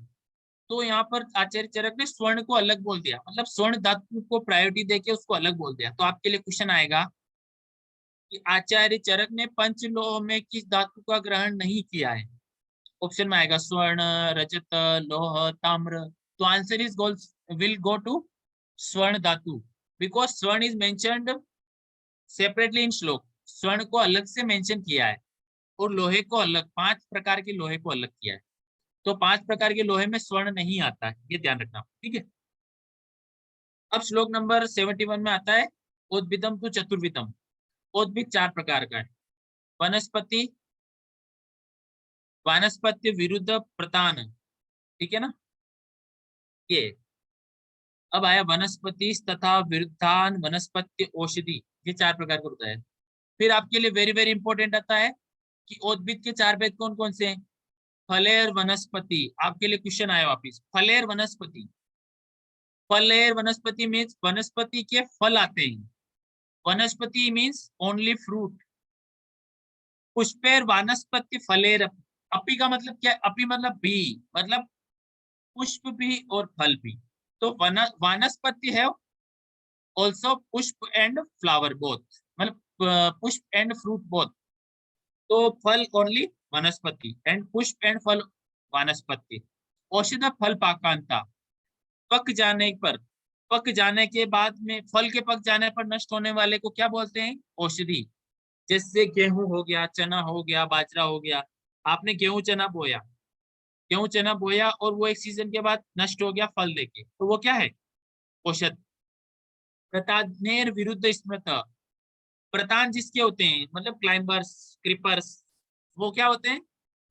तो यहाँ पर आचार्य चरक ने स्वर्ण को अलग बोल दिया, मतलब स्वर्ण धातु को प्रायोरिटी देके उसको अलग बोल दिया। तो आपके लिए क्वेश्चन आएगा कि आचार्य चरक ने पंचलोह में किस धातु का ग्रहण नहीं किया है। ऑप्शन में आएगा स्वर्ण, रजत, लोह, ताम्र, तो answer is will go to स्वर्ण धातु, बिकॉज स्वर्ण इज मेंशन्ड सेपरेटली इन श्लोक, स्वर्ण को अलग से मेंशन किया है और लोहे को अलग, 5 प्रकार के लोहे को अलग किया है, तो 5 प्रकार के लोहे में स्वर्ण नहीं आता है, ये ध्यान रखना, ठीक है। अब श्लोक नंबर 71 में आता है उद्भिदम टू चतुर्विधम। उद्भिद 4 प्रकार का है, वनस्पति, वानस्पत्य, विरुद्ध, प्रतान, ठीक है ना। ये अब आया वनस्पति तथा विरुद्धान, वनस्पत्य, औषधि, ये 4 प्रकार का होता है। फिर आपके लिए वेरी वेरी इंपॉर्टेंट आता है कि उद्भिद के 4 भेद कौन कौन से हैं। फलेर वनस्पति, आपके लिए क्वेश्चन आया वापिस, फलेर वनस्पति, फलेर वनस्पति मीन्स वनस्पति के फल आते हैं, वनस्पति मीन्स ओनली फ्रूट। पुष्पेर वानस्पति फलेर, अपी का मतलब क्या है, अपी मतलब भी, मतलब पुष्प भी और फल भी, तो वानस्पति है ऑल्सो पुष्प एंड फ्लावर बोथ, मतलब पुष्प एंड फ्रूट बोथ, तो फल ओनली वनस्पति एंड पुष्प एंड फल वानस्पति। औषध फल पाकांता, पक जाने पर, पक जाने के बाद में, फल के पक जाने पर नष्ट होने वाले को क्या बोलते हैं, औषधि। जैसे गेहूं हो गया, चना हो गया, बाजरा हो गया, आपने गेहूं चना बोया, गेहूं चना बोया और वो एक सीजन के बाद नष्ट हो गया फल देके, तो वो क्या है, औषध। प्रतानेर विरुद्ध स्मृत, प्रतान जिसके होते हैं मतलब क्लाइंबर्स, क्रीपर्स, वो क्या होते हैं,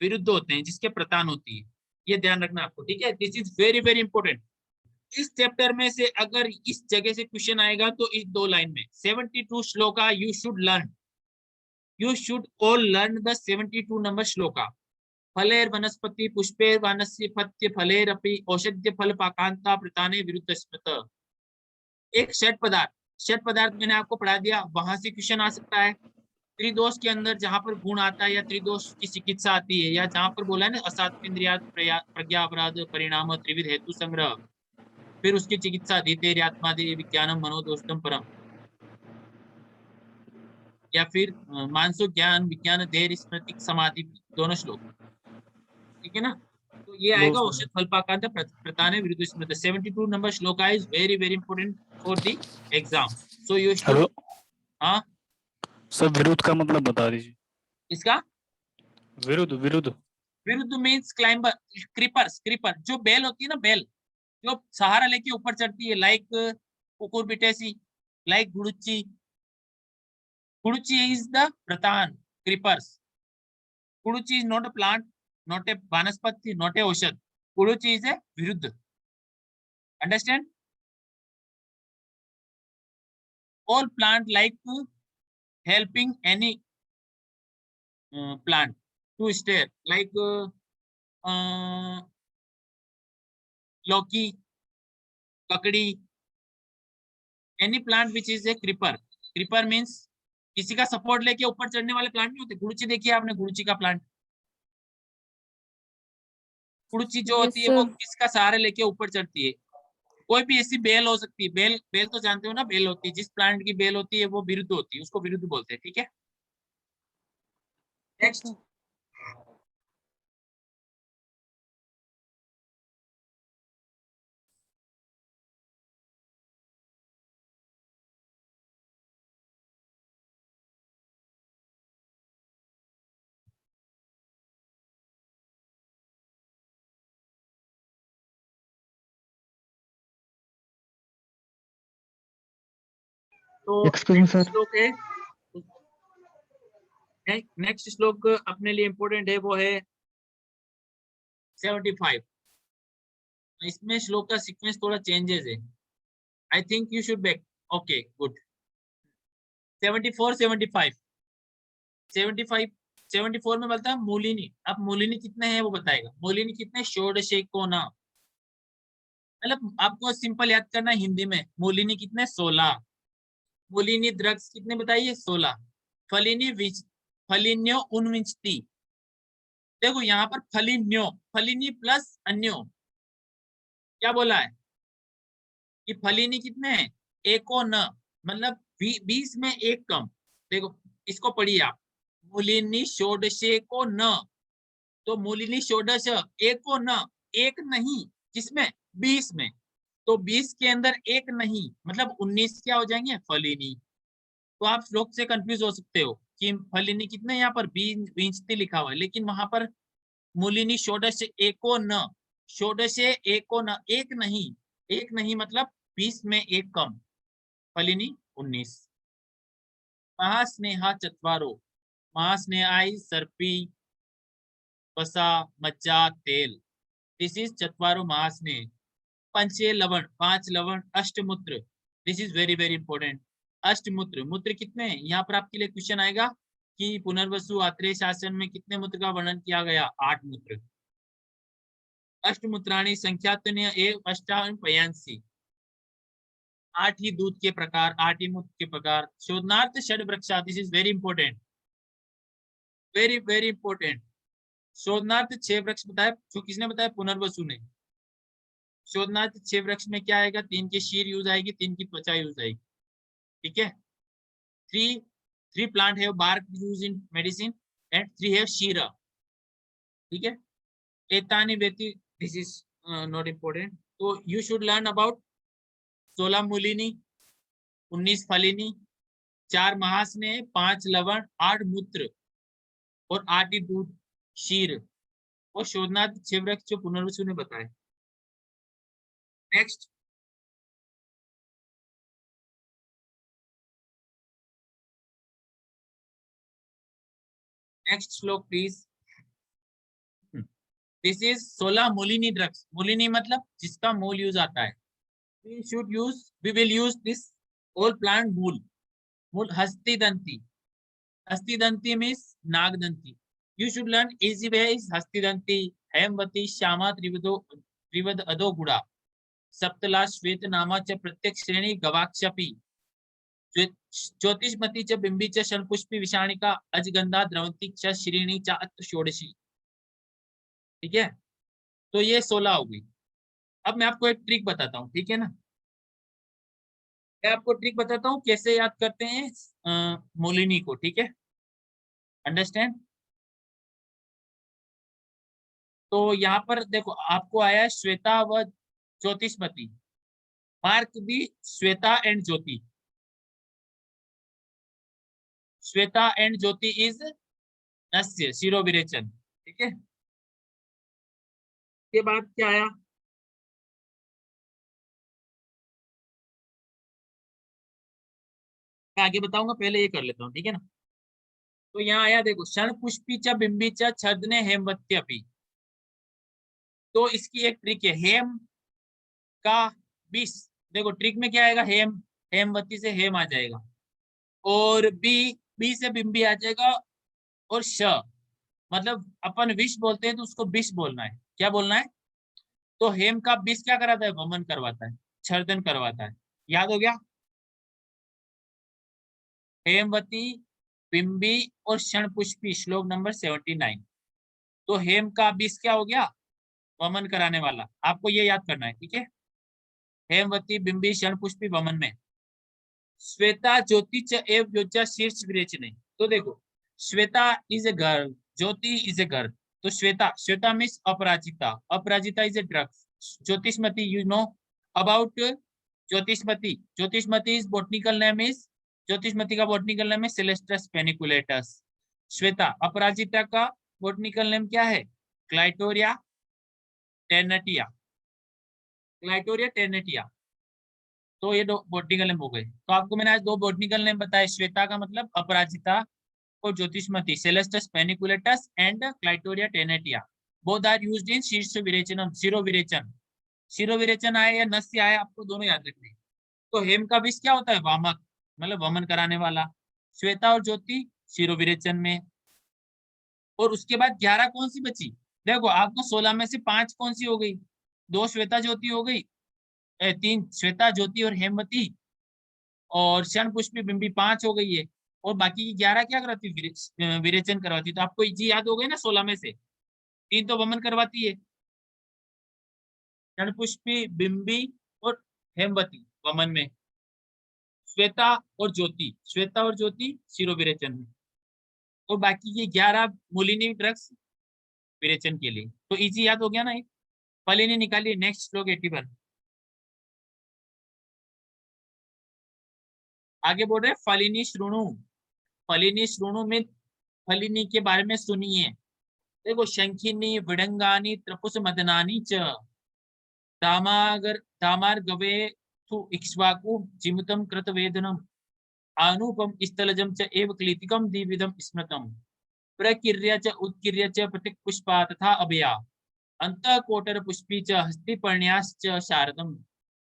विरुद्ध होते हैं, जिसके प्रतान होती है, ये ध्यान रखना आपको, ठीक है। This is very very important. इस चैप्टर में से अगर इस जगह से क्वेश्चन आएगा तो इस 2 लाइन में 72 shloka you should all learn the 72 number shloka. फलेर वनस्पति पुष्पेर वानस्य पत्य फलेरपि औषध्य फल पाकांता प्रताने विरुद्ध स्मृत। एक षट पदार्थ मैंने आपको पढ़ा दिया, वहां से क्वेश्चन आ सकता है। त्रिदोष के अंदर जहां पर गुण आता है या त्रिदोष की चिकित्सा आती है, या जहां पर बोला है ना असात्व इंद्रिया प्रज्ञा अपराध परिणाम त्रिविध हेतु संग्रह, फिर उसकी चिकित्सा धीतेर्यात्मादि विज्ञानम मनोदोषम परम, या फिर मानसो ज्ञान विज्ञान धैर्य स्मृति समाधि, दोनों श्लोक, ठीक है ना। तो ये आएगा औषध फलपाकांत प्रताने विरुद्ध स्मृत। 72 number shloka is very very important for the exam. So you should. Hello हाँ सर, विरुद्ध का मतलब बता दीजिए। इसका विरुद्ध विरुद्ध मीन्स क्लाइंबर, क्रीपर जो बेल होती है ना, बेल जो सहारा लेके ऊपर चढ़ती है, like cucurbitaceae, like guduchi is the प्रतान creepers. Guduchi is not a plant, not a vanaspati, not a oshad. Kuruchi is a viruddha. Understand? All plant like helping any plant to stay, like Loki, kakadi, any plant which is a creeper. Creeper means किसी का support लेके ऊपर चढ़ने वाले plant नहीं होते। गुड़ुची देखिए आपने, गुड़ुची का प्लांट, गुड़ुची जो होती है वो किसका सहारा लेके ऊपर चढ़ती है। कोई भी ऐसी बेल हो सकती है, बेल तो जानते हो ना, बेल होती है, जिस प्लांट की बेल होती है वो विरुद्ध होती है, उसको विरुद्ध बोलते हैं, ठीक है। नेक्स्ट तो श्लोक है, नेक्स्ट श्लोक अपने लिए इंपोर्टेंट है, वो है 75। इसमें श्लोक का सीक्वेंस थोड़ा चेंजेस है, I think you should back, okay good. 74 75 74 में बोलता है मूलिनी। अब मूलिनी कितने हैं वो बताएगा। मूलिनी कितने, षोडशे को ना, मतलब आपको सिंपल याद करना है हिंदी में। मूलिनी कितने, 16। मूलिनी द्रग्स कितने बताइए, 16। फलिन्यो उनविंशति। देखो यहाँ पर फलिन्यो, फलिनी प्लस अन्यो, क्या बोला है कि फलिनी कितने हैं, एको न, मतलब 20 में एक कम। देखो इसको पढ़िए आप, मूलिनी षोडशे को न, तो मूलिनी षोडश एको न, एक नहीं, किसमें, 20 में, तो 20 के अंदर एक नहीं, मतलब 19 क्या हो जाएंगे, फलिनी। तो आप श्लोक से कंफ्यूज हो सकते हो कि फलिनी कितने, यहाँ पर विंशति लिखा हुआ है, लेकिन वहां पर मूलिनी षोडश एको न, षोडशे एको न, एक नहीं मतलब 20 में एक कम, फलिनी 19। महास्नेहा चत्वारो, महास्नेहाई सर्पी वसा मज्जा तेल, दिस इज चत्वारो महास्नेह। पंचे लवण, 5 लवण, अष्टमूत्र, this is very very important. अष्टमूत्र, मूत्र कितने हैं, यहाँ पर आपके लिए क्वेश्चन आएगा कि पुनर्वसु आत्रेय शासन में कितने मूत्र का वर्णन किया गया, 8 मूत्र। अष्टमूत्राणी संख्यातनीय एव अष्टावपयांसी, 8 ही दूध के प्रकार, 8 ही मूत्र के प्रकार। शोधनार्थ षड वृक्षा, this is very important, very very important. शोधनार्थ 6 वृक्ष बताए, जो किसने बताया, पुनर्वसु ने। शोधनार्थ 6 वृक्ष में क्या आएगा, 3 की शीर यूज आएगी, 3 की त्वचा यूज आएगी, ठीक है। 3 प्लांट है bark use in medicine and 3 है शीरा, ठीक है। एतानी वेति, दिस इज नॉट इंपॉर्टेंट। तो यू शुड लर्न अबाउट 16 मूलिनी, 19 फलिनी, 4 महास्नेह, 5 लवण, 8 मूत्र और 8 ही दूध शीर, और शोधनार्थ 6 वृक्ष जो पुनर्वसु ने बताया। Next shloka please. This is 16 मूलिनी ड्रग्स। मूलिनी मतलब जिसका मूल यूज आता है, we will use this whole plant mool. Hastidanti. Hastidanti means Nagdanti. You should learn easy way is Hastidanti, Hemvati, Shama, Trivad Ado Guda, Saptala, Shwet Nama च प्रत्येक श्रेणी गवाक्षपी, ज्योतिषमती च बिंबी च शनपुष्पी विषाणिका अजगंधा द्रवंती च श्रेणी च अत्र षोडशी। ठीक है, तो ये 16 हो गई। अब मैं आपको एक ट्रिक बताता हूँ, ठीक है ना। मैं आपको ट्रिक बताता हूँ कैसे याद करते हैं मोलिनी को, ठीक है, अंडरस्टैंड। तो यहाँ पर देखो आपको आया है श्वेता व ज्योतिषमती, mark the Shweta and Jyoti. Shweta and Jyoti is नस्य शिरो विरेचन, ठीक है। के बाद क्या आया, मैं आगे बताऊंगा, पहले ये कर लेता हूँ, ठीक है ना। तो यहाँ आया देखो क्षण पुष्पी च बिंबी च छद्ने हेमवत्यपि। तो इसकी एक ट्रिक है, हेम का 20, देखो ट्रिक में क्या आएगा, हेम, हेमवती से हेम आ जाएगा, और बी से बिंबी आ जाएगा, और श मतलब अपन विष बोलते हैं तो उसको बिष बोलना है, क्या बोलना है। तो हेम का बिष क्या कराता है, वमन करवाता है, छर्दन करवाता है, याद हो गया। हेमवती, बिंबी और क्षण पुष्पी, श्लोक नंबर 79। तो हेम का बिष क्या हो गया, वमन कराने वाला, आपको ये याद करना है, ठीक है। हेमवती, बिंबी, क्षण पुष्पी वमन में। श्वेता ज्योति च एव योज्या शीर्ष विरेचने। तो देखो Shweta is a girl, Jyoti is a girl. तो Shweta, Shweta means Aparajita, Aparajita is a drugs. Jyotishmati, you know about Jyotishmati. Jyotishmati is botanical name is, Jyotishmati का बॉटनिकल नेम है सेलेस्टस पेनिकुलेटस। श्वेता, अपराजिता का बॉटनिकल नेम क्या है, क्लाइटोरिया टेर्नेटिया, क्लाइटोरिया टेर्नेटिया। तो ये दो बॉटनिकल नेम हो गए। तो आपको मैंने आज दो बॉटनिकल नेम बताए, श्वेता का मतलब अपराजिता और ज्योतिषमती, celastrus paniculatus and clitoria ternatea. Both are used in शीर्ष विरेचनम, शिरो विरेचन। शिरो विरेचन आए या नस्य आए, आपको दोनों याद रखने। तो हेम का विष क्या होता है, वामक, मतलब वमन कराने वाला। श्वेता और ज्योति शिरो विरेचन में। और उसके बाद 11 कौन सी बची, देखो आपको 16 में से 5 कौन सी हो गई, 2 श्वेता ज्योति हो गई, 3 श्वेता ज्योति और हेमवती, और क्षण पुष्पी बिंबी 5 हो गई है, और बाकी की 11 क्या कराती, विरेचन करवाती। तो आपको जी याद हो गई ना, 16 में से 3 तो वमन करवाती है, क्षण पुष्पी, बिंबी और हेमवती वमन में, श्वेता और ज्योति, श्वेता और ज्योति शिरो विरेचन में, और बाकी ये 11 मोलिनी ड्रग्स विरेचन के लिए। तो इजी याद हो गया ना। एक फलिनी निकालिए, नेक्स्ट श्लोक 81। आगे बोल रहे फलिनी श्रुणु। फलिनी श्रुणु में फलिनी के बारे में सुनिए। देखो शंखिनी, विडंगानी, त्रपुस मदनानी च दामार गवे थु इक्ष्वाकु जिमुतम कृतवेदनम आनुपम स्थलजम च एव क्लीतिकम द्विविधम स्मृतम प्रकीर्य च उत्कीर्य च प्रतिक पुष्पा तथा अभया अंतःकोटर पुष्पी च हस्तिपर्ण्याश्च शारदम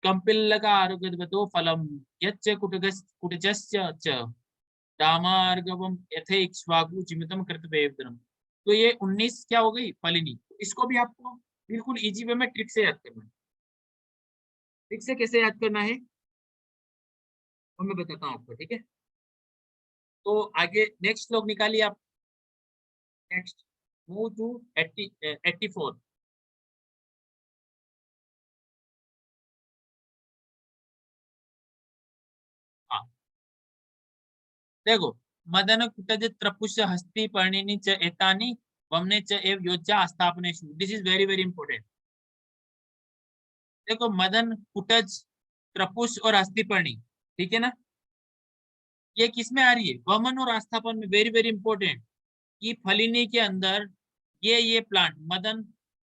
कंपिल्लका आरोग्यवतो फलम यच्च कुटजस्य च दामार्गवम यथे इक्ष्वाकु जिमितम कृतवेदनम। तो ये 19 क्या हो गई, फलिनी। इसको भी आपको बिल्कुल इजी वे में ट्रिक से याद करना है। ट्रिक से कैसे याद करना है वो मैं बताता हूँ आपको, ठीक है। तो आगे नेक्स्ट श्लोक निकालिए आप। Next move to 84। हाँ देखो मदन कुटज त्रपुष हस्ति पर्णिनी च एतानि वमने च एव योज्या आस्थापनेषु। This is very very important. देखो मदन, कुटज, त्रपुष और हस्तिपर्णी, ठीक है ना, ये किस में आ रही है, वमन और आस्थापन में। वेरी वेरी इंपॉर्टेंट कि फलिनी के अंदर ये प्लांट मदन,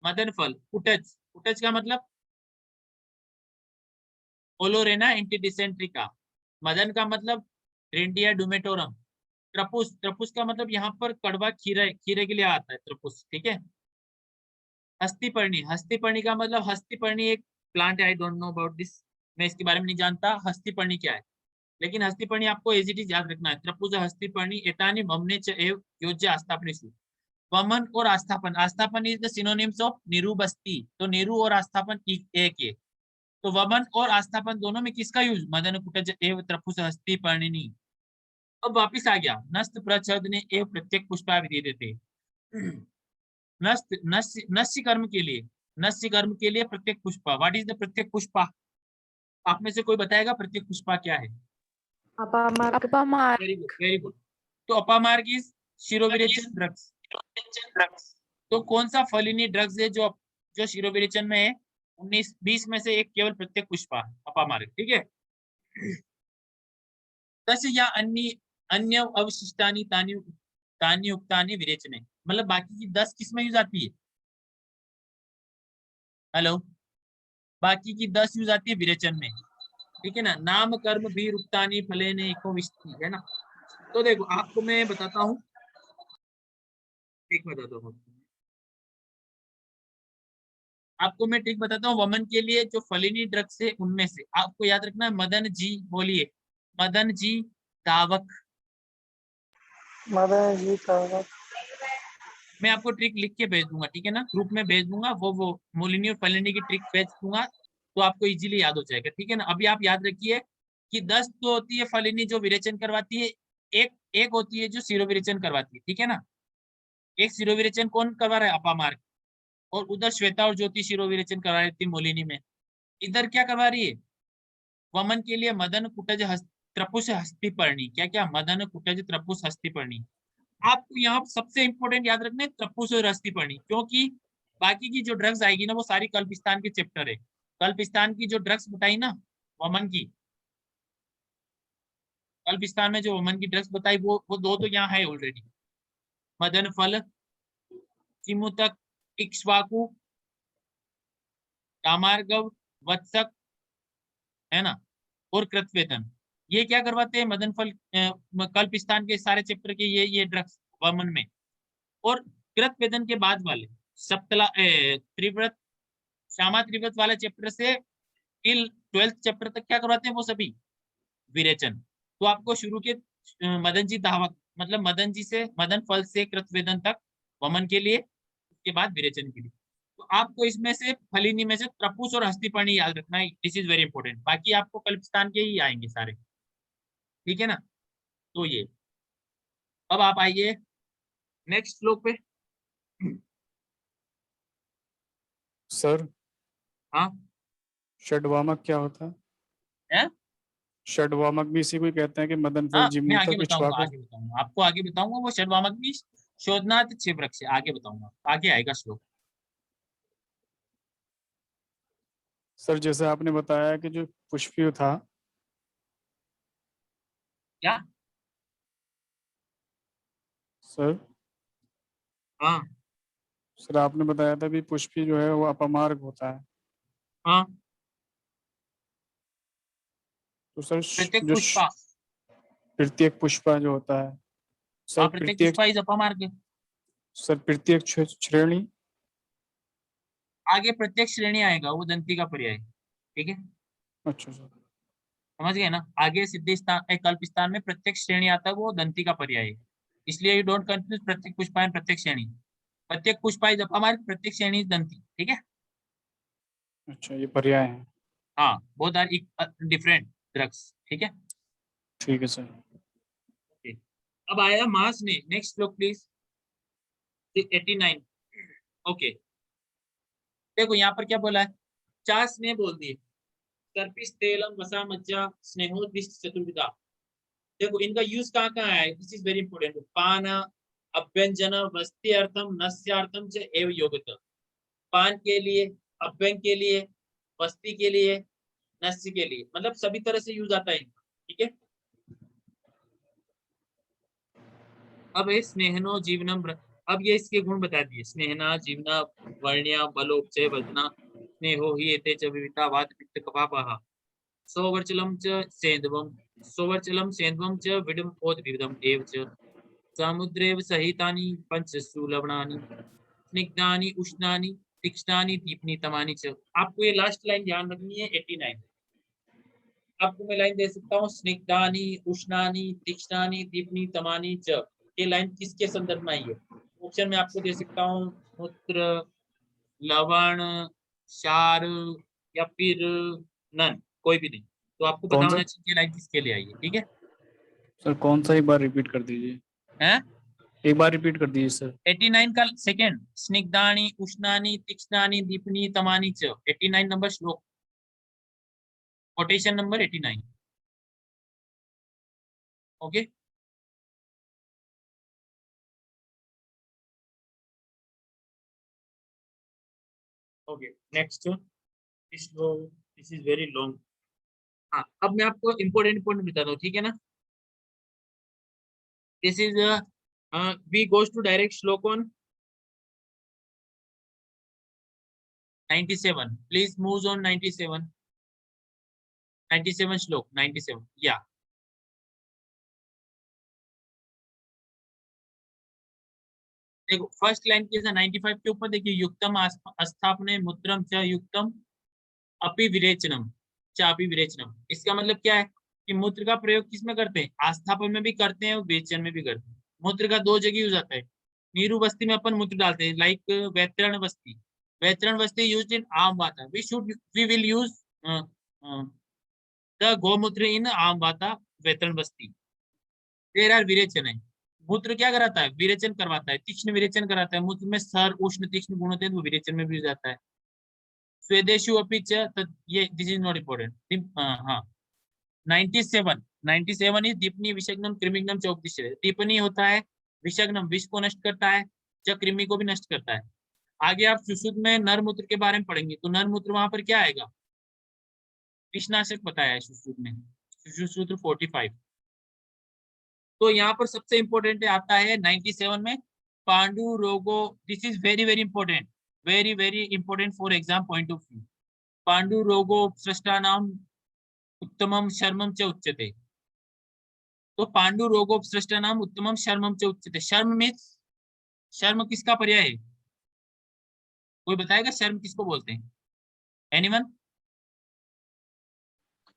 मदन फल, कुटज, कुटज का मतलब ओलोरेना एंटीडिसेंट्रिका, मदन का मतलब रेंडिया डुमेटोरम, त्रपुस, त्रपुस का मतलब यहाँ पर कड़वा खीरे, खीरे के लिए आता है त्रपुस, ठीक है। हस्तिपर्णी, हस्तिपर्णी का मतलब, हस्तिपर्णी एक प्लांट है, I don't know about this, मैं इसके बारे में नहीं जानता हस्तिपर्णी क्या है, लेकिन हस्तिपर्णी आपको एज इट इज याद रखना है। त्रपुज हस्तिपर्णी एतानि वमने च एव योज्य आस्थापनेषु। वमन और आस्थापन, आस्थापन इज द सिनोनिम्स ऑफ निरुबस्ती, तो निरु और आस्थापन एक है। तो वमन और आस्थापन दोनों में किसका यूज, मदन कुटज एव त्रपुस हस्तिपर्णिनी। अब वापिस आ गया, नस्त प्रच्छदने एव प्रत्येक पुष्पा विधीयते। नस्त नस्य कर्म के लिए, नस्य कर्म के लिए प्रत्येक पुष्पा, व्हाट इज द प्रत्येक पुष्पा? आप में से कोई बताएगा प्रत्येक पुष्पा क्या है? अपामार्ग अपमार्ग। Very good, very good. तो अपामार्ग इज शिरोविरेचन ड्रग्स। तो कौन सा फलिनी ड्रग्स है जो जो शिरोविरेचन में है? 19-20 में से एक केवल प्रत्येक पुष्पा अपामार्ग, ठीक है। तस्य या अन्य अवशिष्टानि तानि उक्तानि विरेचने, मतलब बाकी की 10 किस में यूज आती है? हेलो, बाकी की 10 यूज आती है विरेचन में, ठीक है ना। नाम कर्म भी रुक्तानी फलेने एको विष्टि, है ना। तो देखो आपको मैं बताता हूँ, आपको मैं ट्रिक बताता हूँ। वमन के लिए जो फलिनी ड्रग्स है उनमें से आपको याद रखना है मदन जी, बोलिए मदन जी दावक। मदन जी दावक। मैं आपको ट्रिक लिख के भेज दूंगा, ठीक है ना, ग्रुप में भेज दूंगा। वो मोलिनी और फलिनी की ट्रिक भेज दूंगा, तो आपको इजीली याद हो जाएगा, ठीक है ना। अभी आप याद रखिए कि 10 तो होती है फलिनी जो विरेचन करवाती है, एक होती है जो शिरोविरेचन करवाती है, ठीक है ना। एक शिरोविरेचन कौन करवा रहा है? अपामार्ग। और उधर श्वेता और ज्योति शिरोविरेचन करवा रही थी मोलिनी में। इधर क्या करवा रही है? वमन के लिए मदन कुटज त्रपुस हस्तिपर्णी। क्या क्या? मदन कुटज त्रपुस हस्तिपर्णी। आपको यहाँ सबसे इंपॉर्टेंट याद रखना है त्रपुस और हस्तिपर्णी, क्योंकि बाकी की जो ड्रग्स आएगी ना वो सारी कल्पिस्तान के चैप्टर है। कल्पिस्तान की जो ड्रग्स बताई ना वमन की, कल्पिस्तान में जो वमन की ड्रग्स बताई वो दो तो यहाँ है ऑलरेडी। मदन फल, चिमुतक, इक्ष्वाकु, कामार्गव, वत्सक, है ना, और कृतवेदन। ये क्या करवाते हैं? मदन फल कल्पिस्तान के सारे चैप्टर के ये ड्रग्स वमन में। और कृतवेदन के बाद वाले सप्तला त्रिव्रत, श्यामा त्रिव्रत वाले चैप्टर से टिल 12th चैप्टर तक क्या करवाते हैं? वो सभी विरेचन। तो आपको शुरू के मदन जी दावक, मतलब मदन जी से, मदन फल से कृतवेदन तक वमन के लिए, उसके बाद विरेचन के लिए। तो आपको इसमें से फलिनी में से त्रपुस और हस्तिपर्णी याद रखना है, दिस इज वेरी इंपॉर्टेंट। बाकी आपको कल्पिस्तान के ही आएंगे सारे, ठीक है ना। तो ये अब आप आइए नेक्स्ट श्लोक पे। सर हाँ षड्वामक क्या होता है? है? षड्वामक भी इसी को ही कहते हैं कि मदन फल, हाँ मैं जीमूतक, आगे बताऊंगा, इक्ष्वाकु। आगे बताऊंगा आपको, आगे बताऊंगा। वो षड्वामक भी शोधनाथ छिवृक्ष आगे बताऊंगा, आगे आएगा श्लोक। सर जैसे आपने बताया कि जो पुष्पीय था, क्या? सर हाँ सर आपने बताया था भी पुष्पी जो है वो अपमार्ग होता है। हाँ, तो सर प्रत्येक जो पुष्पा। प्रत्येक पुष्पा जो होता है, सर हाँ, प्रत्येक प्रत्येक, पुष्पा इज अपामार्ग। सर प्रत्येक श्रेणी, आगे प्रत्येक श्रेणी आएगा, वो दंती का पर्याय, ठीक है, अच्छा सर, समझ गए ना। आगे सिद्धि स्थान कल्प स्थान में प्रत्येक श्रेणी आता है, वो दंती का पर्याय है। इसलिए यू डोंट कंफ्यूज प्रत्येक पुष्पा एंड प्रत्येक श्रेणी। प्रत्येक पुष्पा इज अपामार्ग, प्रत्येक श्रेणी इज दंती, ठीक है। अच्छा ये पर्याय है। हाँ, बोथ आर डिफरेंट ड्रग्स, ठीक है। ठीक है सर। Okay. अब आया मास ने, नेक्स्ट श्लोक प्लीज, 89। ओके, देखो यहाँ पर क्या बोला है? 4 स्नेह बोल दिए, सर्पिस तेलम वसा मज्जा स्नेहोद्विष्ट चतुर्विधा। देखो इनका यूज कहाँ कहाँ है, दिस इज वेरी इंपॉर्टेंट। पान, अभ्यंजन, वस्त्यार्थम, नस्यार्थम च एव योगत। पान के लिए, अभ्यंग के लिए, वस्ती के लिए, नस्य के लिए, मतलब सभी तरह से यूज आता है इनका, ठीक है। अब है स्नेहनो जीवनम, अब ये इसके गुण बता दिए। स्नेहना जीवना वर्ण्या बलोपचय वजना स्नेहो ही एते च विविता वात पित्त कपापः सोवर्चलम च सेंधवम, सोवर्चलम सेंधवम च विडम ओदविदम एव च समुद्रेव सहितानि पंचसु लवणानि स्निग्धानि उष्णानि तीक्ष्णानि दीपनीतमानि च। आपको ये लास्ट लाइन ध्यान रखनी है, 89। आपको मैं लाइन दे सकता हूँ, स्निग्धानी उष्णानी तीक्ष्णानी दीपनी तमानी च, ये लाइन किसके संदर्भ में आई है? ऑप्शन में आपको दे सकता हूँ मूत्र, लवण, क्षार या फिर नन, कोई भी नहीं। तो आपको पता कौन सा? होना चाहिए कि लाइन किसके लिए आई है। ठीक है, सर कौन सा, एक बार रिपीट कर दीजिए, हैं? एक बार रिपीट कर दीजिए सर। 89 का सेकंड, स्निग्धानी उष्णानी तीक्ष्णानी दीपनी तमानी च, 89 नंबर श्लोक, quotation number 89। Okay, okay next, this is very long. हाँ, अब मैं आपको इम्पोर्टेंट पॉइंट बताता हूँ, ठीक है ना। This is we goes to direct shloka on 97, please move on 97, 97 श्लोक 97, या देखो फर्स्ट लाइन की 95 के ऊपर देखिए, युक्तम अस्थापने मूत्रम च युक्तम अपि विरेचनम चापि विरेचनम। इसका मतलब क्या है कि मूत्र का प्रयोग किसमें करते हैं? आस्थापन में भी करते हैं और विरेचन में भी करते हैं। मूत्र का दो जगह यूज आता है। नीरू बस्ती में अपन मूत्र डालते हैं, like वैतरण Basti, वैतरण Basti used in आम वाता, वी विल यूज द गोमूत्र इन आम वाता वैतरण बस्ती। देयर आर विरेचन है, मूत्र क्या कराता है? विरेचन करवाता है, तीक्ष्ण विरेचन कराता है। मूत्र में सर उष्ण तीक्ष्ण गुण होते हैं, वो विरेचन में भी हो जाता है। स्वेदेशु अपि च ये दिस इज नॉट इम्पोर्टेंट। हाँ 97 इज दीपनी विषग्नम कृमिग्नम च उपदिश्य। दीपनी होता है विषग्नम, विष को नष्ट करता है, च कृमि को भी नष्ट करता है। आगे आप सुश्रुत में नर मूत्र के बारे में पढ़ेंगे, तो नर मूत्र वहां पर क्या आएगा? विषनाशक बताया है सुश्रुत में, सुश्रुत 45। तो यहाँ पर सबसे इंपॉर्टेंट आता है 97 में पांडु रोगो। This is very very important, very very important for exam point of view. Pandu रोगो सृष्टानाम उत्तमम शर्मम च उच्यते। तो पांडु रोगो सृष्टानाम उत्तमम शर्मम च उच्यते। शर्म मीन्स, शर्म किसका पर्याय है? कोई बताएगा शर्म किसको बोलते हैं? एनीवन?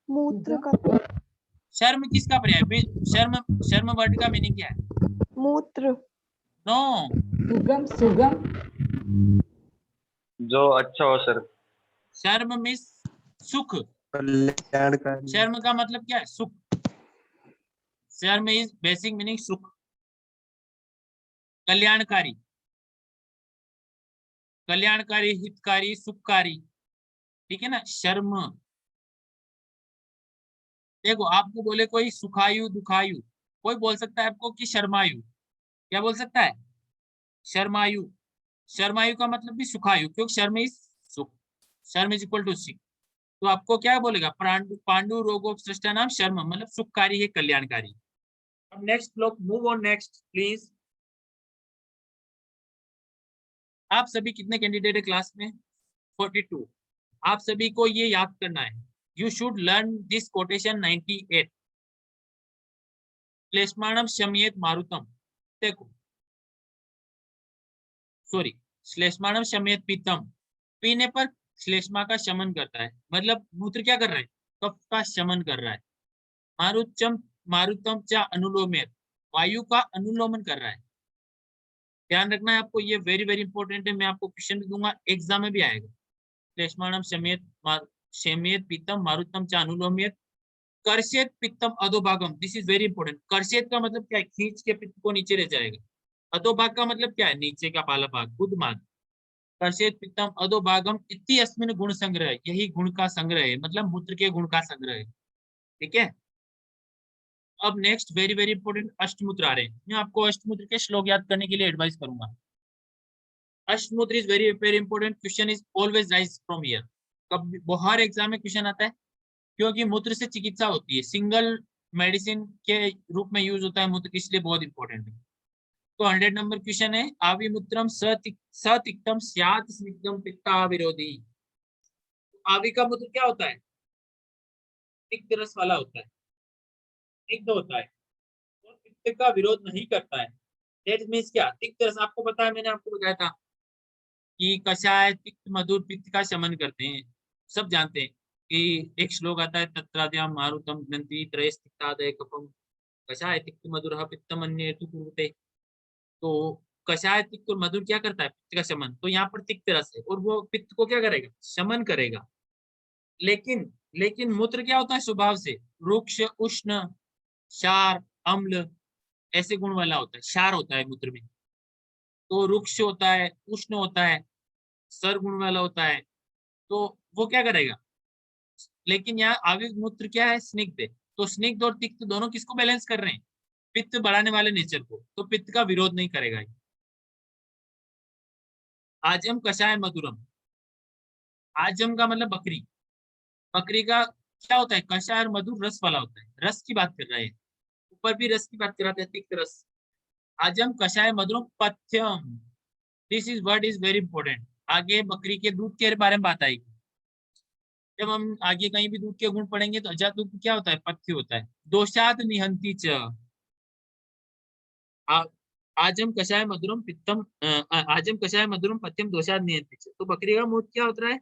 मूत्र का, शर्म किसका पर्याय? शर्म, शर्म वर्ड का मीनिंग क्या है? मूत्र, नो, सुगम सुगम, जो अच्छा हो सर। शर्म मीन्स सुख। कल्याणकारी। शर्म का मतलब क्या है? सुख। शर्म इज बेसिक मीनिंग सुख, कल्याणकारी, कल्याणकारी, हितकारी, सुखकारी। ठीक है ना, शर्म। देखो आपको बोले कोई सुखायु दुखायु, कोई बोल सकता है आपको कि शर्मायु। क्या बोल सकता है? शर्मायु। शर्मायु का मतलब भी सुखायु, क्योंकि शर्म इज सुख, शर्म इज इक्वल टू सुख। तो आपको क्या बोलेगा? पांडु रोगो सृष्टा नाम शर्म, मतलब सुखकारी है, कल्याणकारी। अब नेक्स्ट लोग मूव ऑन नेक्स्ट प्लीज। आप सभी कितने कैंडिडेट है क्लास में? 42। आप सभी को ये याद करना है, you should learn this quotation 98। श्लेष्माणम शमयेत मारुतम, देखो सॉरी, श्लेष्माणम शमयेत पीतम, पीने पर श्लेष्मा का शमन करता है, मतलब मूत्र क्या कर रहा है? कफ का शमन कर रहा है। मारुतम, मारुतम चा अनुलोमेत, वायु का अनुलोमन कर रहा है। ध्यान रखना है आपको, ये वेरी वेरी इंपॉर्टेंट है। मैं आपको क्वेश्चन भी दूंगा, एग्जाम में भी आएगा। श्लेष्माणम शमयेत पीतम मारुतम चा अनुलोमेत कर्षेत पित्तम अधोभागम। This is very important. कर्षेत का मतलब क्या है? खींच के पित्त को नीचे ले जाएगा। अधोभाग का मतलब क्या है? नीचे का पाला भाग, गुदमार्ग। कर्षेत पित्तम अधोभागम इति अस्मिन् गुण संग्रह, यही गुण का संग्रह है, मतलब मूत्र के गुण का संग्रह है। ठीक है, अब नेक्स्ट वेरी वेरी इंपॉर्टेंट अष्टमूत्र आ रहे हैं। मैं आपको अष्टमूत्र के श्लोक याद करने के लिए एडवाइस करूंगा। Ashtamutra is very very important, question is always rise from here. कब हर एग्जाम में क्वेश्चन आता है, क्योंकि मूत्र से चिकित्सा होती है, सिंगल मेडिसिन के रूप में यूज होता है मूत्र, इसलिए बहुत इंपॉर्टेंट है। तो 100 नंबर क्वेश्चन है, आविमूत्रम सतिक्तम स्यात् स्निग्धम पित्ता विरोधी। आवी का मूत्र क्या होता है? तिक्त रस वाला होता है, स्निग्ध होता है और पित्त का विरोध नहीं करता है। दैट मींस क्या? तिक्त रस आपको पता है, मैंने आपको बताया था कि कषाय तिक्त मधुर पित्त का शमन करते हैं, सब जानते हैं। कि एक श्लोक आता है तत्राद्याम मारुतम ग्रंथि त्रयस्तिक्तादय कपम कषाय तिक्त मधुरः पित्तमन्येतु कुरुते। तो कषाय तिक्त और मधुर क्या करता है? पित्त का शमन। तो यहाँ पर तिक्त रस है और वो पित्त को क्या करेगा? शमन करेगा। लेकिन मूत्र क्या होता है स्वभाव से? रुक्ष, उष्ण, क्षार, अम्ल ऐसे गुण वाला होता है। क्षार होता है मूत्र में, तो रुक्ष होता है, उष्ण होता है, सर गुण वाला होता है। तो वो क्या करेगा? लेकिन यहाँ आविक मूत्र क्या है? स्निग्ध है। तो स्निग्ध और तिक्त दोनों किसको बैलेंस कर रहे हैं? पित्त बढ़ाने वाले नेचर को। तो पित्त का विरोध नहीं करेगा ये। आजम कषाय मधुरम, आजम का मतलब बकरी। बकरी का क्या होता है? कषाय और मधुर रस वाला होता है। रस की बात कर रहे हैं, ऊपर भी रस की बात कर रहे हैं, तिक्त रस। आजम कषाय मधुरम पथ्यम, this is word is very important. आगे बकरी के दूध के बारे में बात आएगी। जब हम आगे कहीं भी दूध के गुण पढ़ेंगे तो अजा दूध क्या होता है? पथ्य होता है। दोषात निहंती च, आजम कषाय मधुरम पित्तम, आजम कषाय मधुरम पथ्यम दोषात निहंती च। तो बकरी का मूत्र क्या होता है?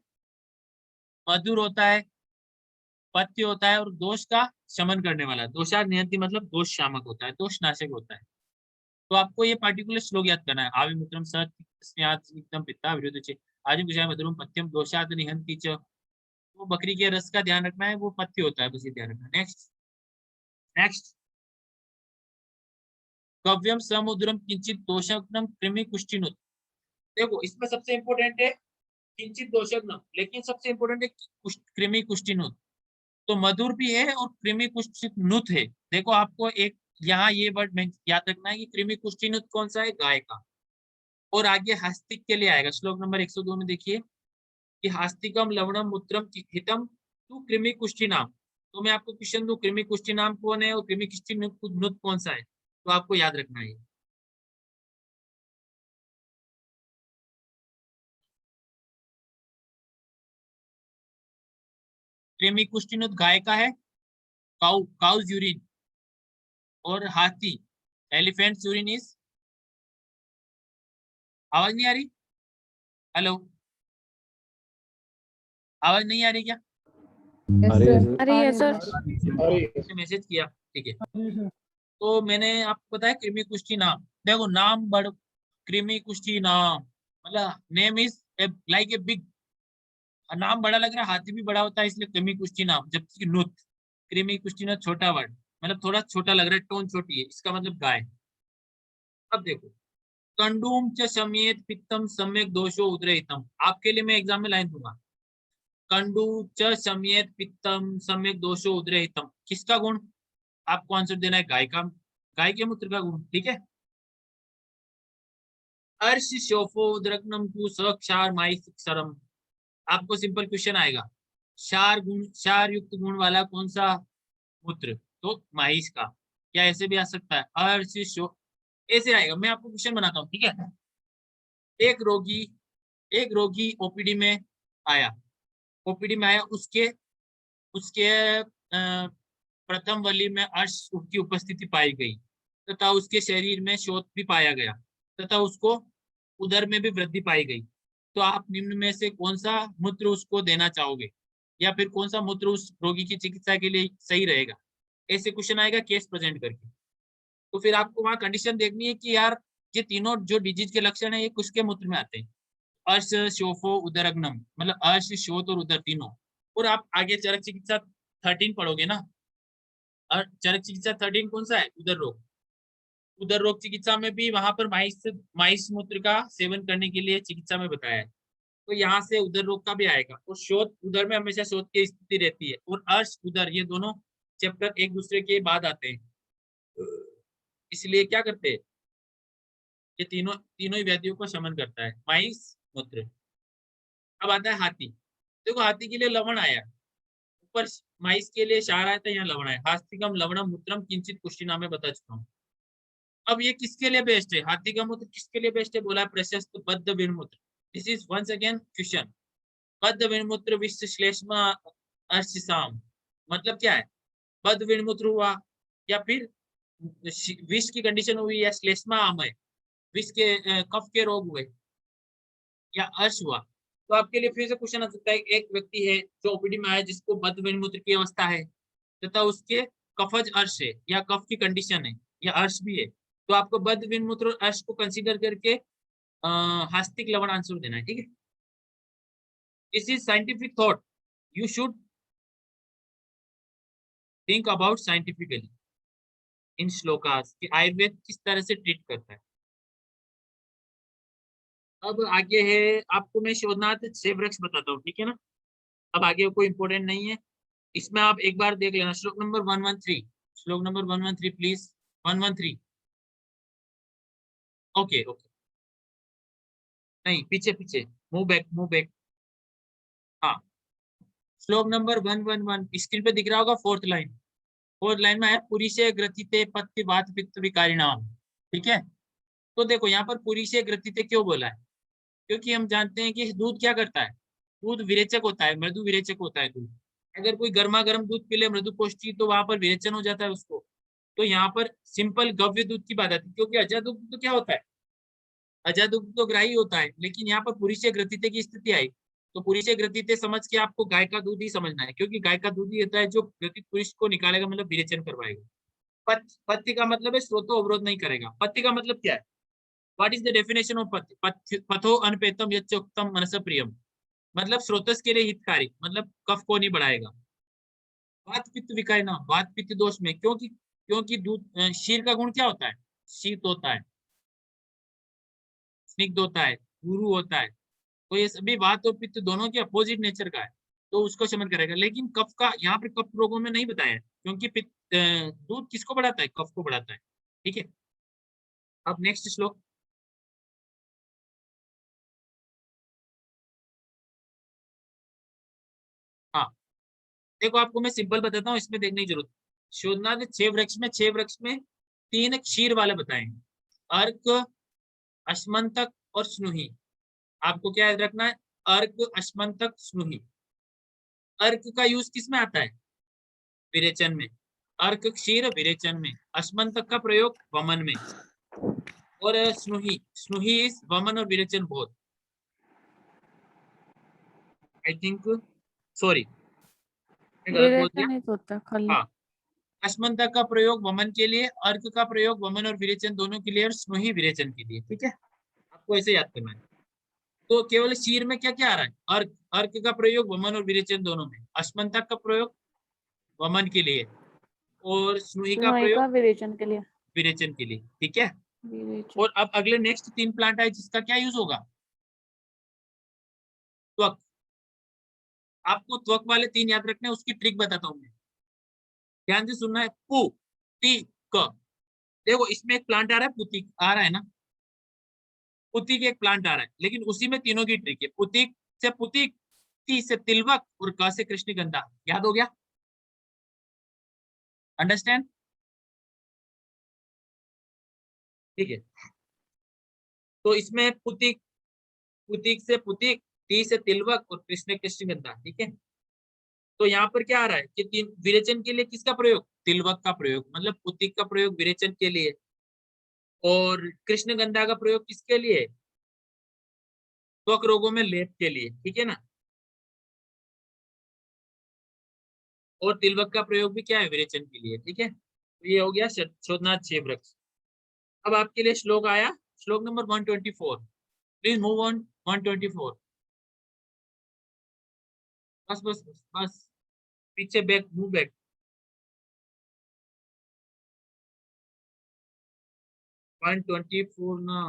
मधुर होता है, पथ्य होता है और दोष का शमन करने वाला। दोषात निहंती मतलब दोष शामक होता है, दोष नाशक होता है। तो आपको ये पार्टिकुलर श्लोक याद करना है। आविमुत्रम सत्यात्म पित्ता विरुद्ध आजम कषाय मधुरम पथ्यम दोषात निहंती च। वो बकरी के रस का ध्यान रखना है, वो पथ्य होता है, बस ये ध्यान रखना। नेक्स्ट कव्यम समुद्रम किंचित दोषग्नम कृमि कुष्ठिनुत। देखो इसमें सबसे इंपॉर्टेंट है किंचित दोषग्नम, लेकिन सबसे इंपॉर्टेंट है कृमि कुष्ठिनुत। तो मधुर भी है और कृमि कुष्ठिनुत है। देखो आपको एक यहाँ ये वर्ड याद रखना है कि कृमि कुष्ठिनुत कौन सा है? गाय का। और आगे हस्तिक के लिए आएगा श्लोक नंबर 102 में। देखिए कि हास्तिकम लवणम मूत्रम हितम तू कृमि कुष्ठी नाम। तो मैं आपको क्वेश्चन दूं, कृमि कुष्ठी नाम कौन है और कृमि कुष्ठी नुत कौन सा है? तो आपको याद रखना है। कृमि कुष्ठी नुत गाय का है, काउज यूरिन। और हाथी, एलिफेंट यूरिन इज, आवाज नहीं आ रही? हेलो, आवाज नहीं आ रही क्या? अरे यस सर। मैसेज किया, ठीक है। तो मैंने आपको बताया कृमि कुष्ठी नाम। देखो नाम बड़, कृमि कुष्ठी नाम मतलब name is like a big, नाम बड़ा लग रहा है, हाथी भी बड़ा होता है इसलिए कृमि कुष्ठी नाम। जबकि नुत, कृमि कुष्ठी नुत छोटा वर्ड, मतलब थोड़ा छोटा लग रहा है, टोन छोटी है, इसका मतलब गाय। अब देखो कंडूम च शम्येत पित्तम सम्यक दोषो उद्रेहितम। आपके लिए मैं एग्जाम में लाइन दूंगा। कंडू च शम्येत पित्तम सम्यक दोषो उद्रेहितम, किसका गुण? आपको आंसर देना है गाय का, गाय के मूत्र का गुण। ठीक है। अर्श शोफो उद्रग्नम तु सक्षार माई सरम। आपको सिंपल क्वेश्चन आएगा, क्षार युक्त गुण वाला कौन सा मूत्र? तो माहिष का। या ऐसे भी आ सकता है अर्श शो, ऐसे आएगा। मैं आपको क्वेश्चन बनाता हूँ, ठीक है। एक रोगी ओपीडी में आया, उसके उसके प्रथम वली में अर्श की उपस्थिति पाई गई तथा उसके शरीर में शोथ भी पाया गया तथा उसको उदर में भी वृद्धि पाई गई। तो आप निम्न में से कौन सा मूत्र उसको देना चाहोगे, या फिर कौन सा मूत्र उस रोगी की चिकित्सा के लिए सही रहेगा? ऐसे क्वेश्चन आएगा केस प्रेजेंट करके। तो फिर आपको वहां कंडीशन देखनी है कि यार ये तीनों जो डिजीज के लक्षण है ये किसके मूत्र में आते हैं? अर्श शोफो उदरग्नम, मतलब अर्श शोथ और उदर तीनों। और आप आगे चरक चिकित्सा 13 पढ़ोगे ना, और चरक चिकित्सा 13 कौन सा है? उदर रोग चिकित्सा में भी वहां पर माइस मूत्र का सेवन करने के लिए चिकित्सा में बताया है। तो यहाँ से उदर रोग का भी आएगा। और शोथ, उदर में हमेशा शोथ की स्थिति रहती है, और अर्श उदर ये दोनों चैप्टर एक दूसरे के बाद आते हैं, इसलिए क्या करते हैं ये तीनों ही व्याधियों को शमन करता है माइस मूत्र। अब आता है हाथी। देखो हाथी के लिए लवण आया, ऊपर माइस के लिए क्षार आया था, यहाँ लवण आया। हास्तिकम लवणम मूत्रम किंचित पुष्टिना में बता चुका हूँ। अब ये किसके लिए बेस्ट है? हाथी का मूत्र किसके लिए बेस्ट है? बोला प्रशस्त बद्ध विनमूत्र। This is once again question. बद्ध विनमूत्र विश्व श्लेष्मा अर्शिसाम, मतलब क्या है? बद्ध विनमूत्र हुआ, या फिर विष की कंडीशन हुई, या श्लेष्मा आमय विष के कफ के रोग हुए, या अर्श हुआ। तो आपके लिए फिर से क्वेश्चन आ सकता है, एक व्यक्ति है जो ओपीडी में आया जिसको बद्ध मूत्र की अवस्था है तथा उसके कफज अर्श है या कफ की कंडीशन है या अर्श भी है, तो आपको बद्ध मूत्र और अर्श को कंसीडर करके हास्तिक लवण आंसर देना है, ठीक है। This is scientific thought, you should think about scientifically in shlokas कि आयुर्वेद किस तरह से ट्रीट करता है। अब आगे है, आपको मैं शोधनाथ छह वृक्ष बताता हूँ, ठीक है ना। अब आगे कोई इंपॉर्टेंट नहीं है, इसमें आप एक बार देख लेना। श्लोक नंबर 113, श्लोक नंबर 113 प्लीज, 113। ओके ओके, नहीं पीछे पीछे, मूव बैक मूव बैक। हाँ, श्लोक नंबर 111 स्क्रीन पे दिख रहा होगा, फोर्थ लाइन। फोर्थ लाइन में है पुरीशे ग्रथिते पत्ति वात पित्त विकारिणाम, ठीक है। तो देखो यहाँ पर पुरीशे ग्रथिते क्यों बोला है, क्योंकि हम जानते हैं कि दूध क्या करता है, दूध विरेचक होता है, मृदु विरेचक होता है दूध। अगर कोई गर्मा गर्म दूध पी ले मृदु पौष्टिक, तो वहां पर विरेचन हो जाता है उसको। तो यहाँ पर सिंपल गव्य दूध की बात आती है, क्योंकि अजा दूध तो क्या होता है, अजा दूध तो ग्राही होता है, लेकिन यहाँ पर पुरीशे ग्रथिते की स्थिति आई, तो पुरीशे ग्रथिते समझ के आपको गाय का दूध ही समझना है, क्योंकि गाय का दूध ही होता है जो ग्रथित पुरुष को निकालेगा, मतलब विरेचन करवाएगा। पत्ति का मतलब है स्रोतो अवरोध नहीं करेगा। पत्ति का मतलब क्या है, what is the definition of पथ्य, पथो अनपेतम यच्च उक्तम मनस प्रियम, मतलब स्रोतस के लिए हितकारी, मतलब कफ को नहीं बढ़ाएगा। वात पित्त विकारिणा, वात पित्त दोष में, क्योंकि दूध क्षीर का गुण क्या होता है, शीत होता है, स्निग्ध होता है, गुरु होता है, तो ये सभी वात और पित्त दोनों के अपोजिट नेचर का है, तो उसको शमन करेगा। लेकिन कफ का यहाँ पर कफ रोगों में नहीं बताया है, क्योंकि दूध किसको बढ़ाता है, कफ को बढ़ाता है, ठीक है। अब नेक्स्ट श्लोक, हाँ देखो आपको मैं सिंपल बताता हूँ, इसमें देखने की जरूरत। शोधनाथ ने छह वृक्ष में तीन क्षीर वाले बताए, अर्क, अश्मंतक और स्नुही। आपको क्या याद रखना है, अर्क, अश्मंतक, स्नुही। अर्क का यूज किस में आता है, विरेचन में। अर्क क्षीर विरेचन में, अश्मंतक का प्रयोग वमन में, और स्नुही, स्नुही इज वमन और विरेचन बोथ। आई थिंक, सॉरी मैं गलत बोल दिया। विरेचन ही तो होता है खाली। हाँ, अश्मंतक का प्रयोग वमन के लिए, अर्क का प्रयोग वमन और विरेचन दोनों के लिए, और स्नुही विरेचन के लिए, ठीक है। आपको ऐसे याद करना है। तो केवल क्षीर में क्या क्या आ रहा है, अर्क, अर्क का प्रयोग वमन और विरेचन दोनों में, अश्मंतक का प्रयोग वमन के लिए, और स्नुही का प्रयोग विरेचन के लिए। विरेचन के लिए, ठीक है। विरेचन। और अब अगले नेक्स्ट तीन प्लांट है जिसका क्या यूज होगा, त्वक। आपको त्वक वाले तीन याद रखने हैं, उसकी ट्रिक बताता हूं मैं, ध्यान से सुनना है। पु ती क, देखो इसमें एक प्लांट आ रहा है, पुतिक आ रहा है ना, पुतिक एक प्लांट आ रहा है, लेकिन उसी में तीनों की ट्रिक है। पुतिक से पुतिक, ती से तिलवक, और क से कृष्णगंधा। याद हो गया, अंडरस्टैंड, ठीक है। तो इसमें पुतिक, पुतिक से पुतिक, ती से तिलवक, और कृष्णगंधा, ठीक है। तो यहाँ पर क्या आ रहा है कि तीन विरेचन के लिए किसका प्रयोग, तिलवक का प्रयोग, मतलब पुतिक का प्रयोग विरेचन के लिए, और कृष्णगंधा का प्रयोग किसके लिए, त्वक रोगों में लेप के लिए, ठीक है ना। और तिलवक का प्रयोग भी क्या है, विरेचन के लिए, ठीक है। तो ये हो गया शोधनाथ छह वृक्ष। अब आपके लिए श्लोक आया, श्लोक नंबर 124, प्लीज मूव ऑन 124। बस बस बस बस, पीछे बैक, मूव बैक। 124 ना,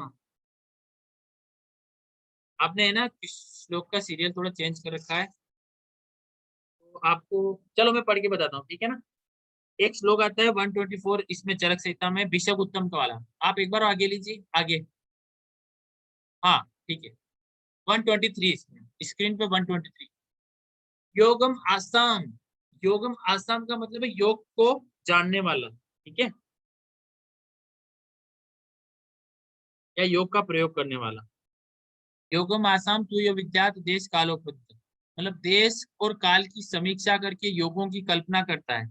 आपने है ना श्लोक का सीरियल थोड़ा चेंज कर रखा है, तो आपको, चलो मैं पढ़ के बताता हूँ, ठीक है ना। एक श्लोक आता है 124, इसमें चरक संहिता में भिषक उत्तम का वाला, आप एक बार आगे लीजिए, आगे, हाँ ठीक है। 123 इसमें स्क्रीन पे 123, योगम आसाम। योगम आसाम का मतलब है योग को जानने वाला, ठीक है, या योग का प्रयोग करने वाला। योगम आसाम तू यो विद्यात देश कालोपद्ध, मतलब देश और काल की समीक्षा करके योगों की कल्पना करता है।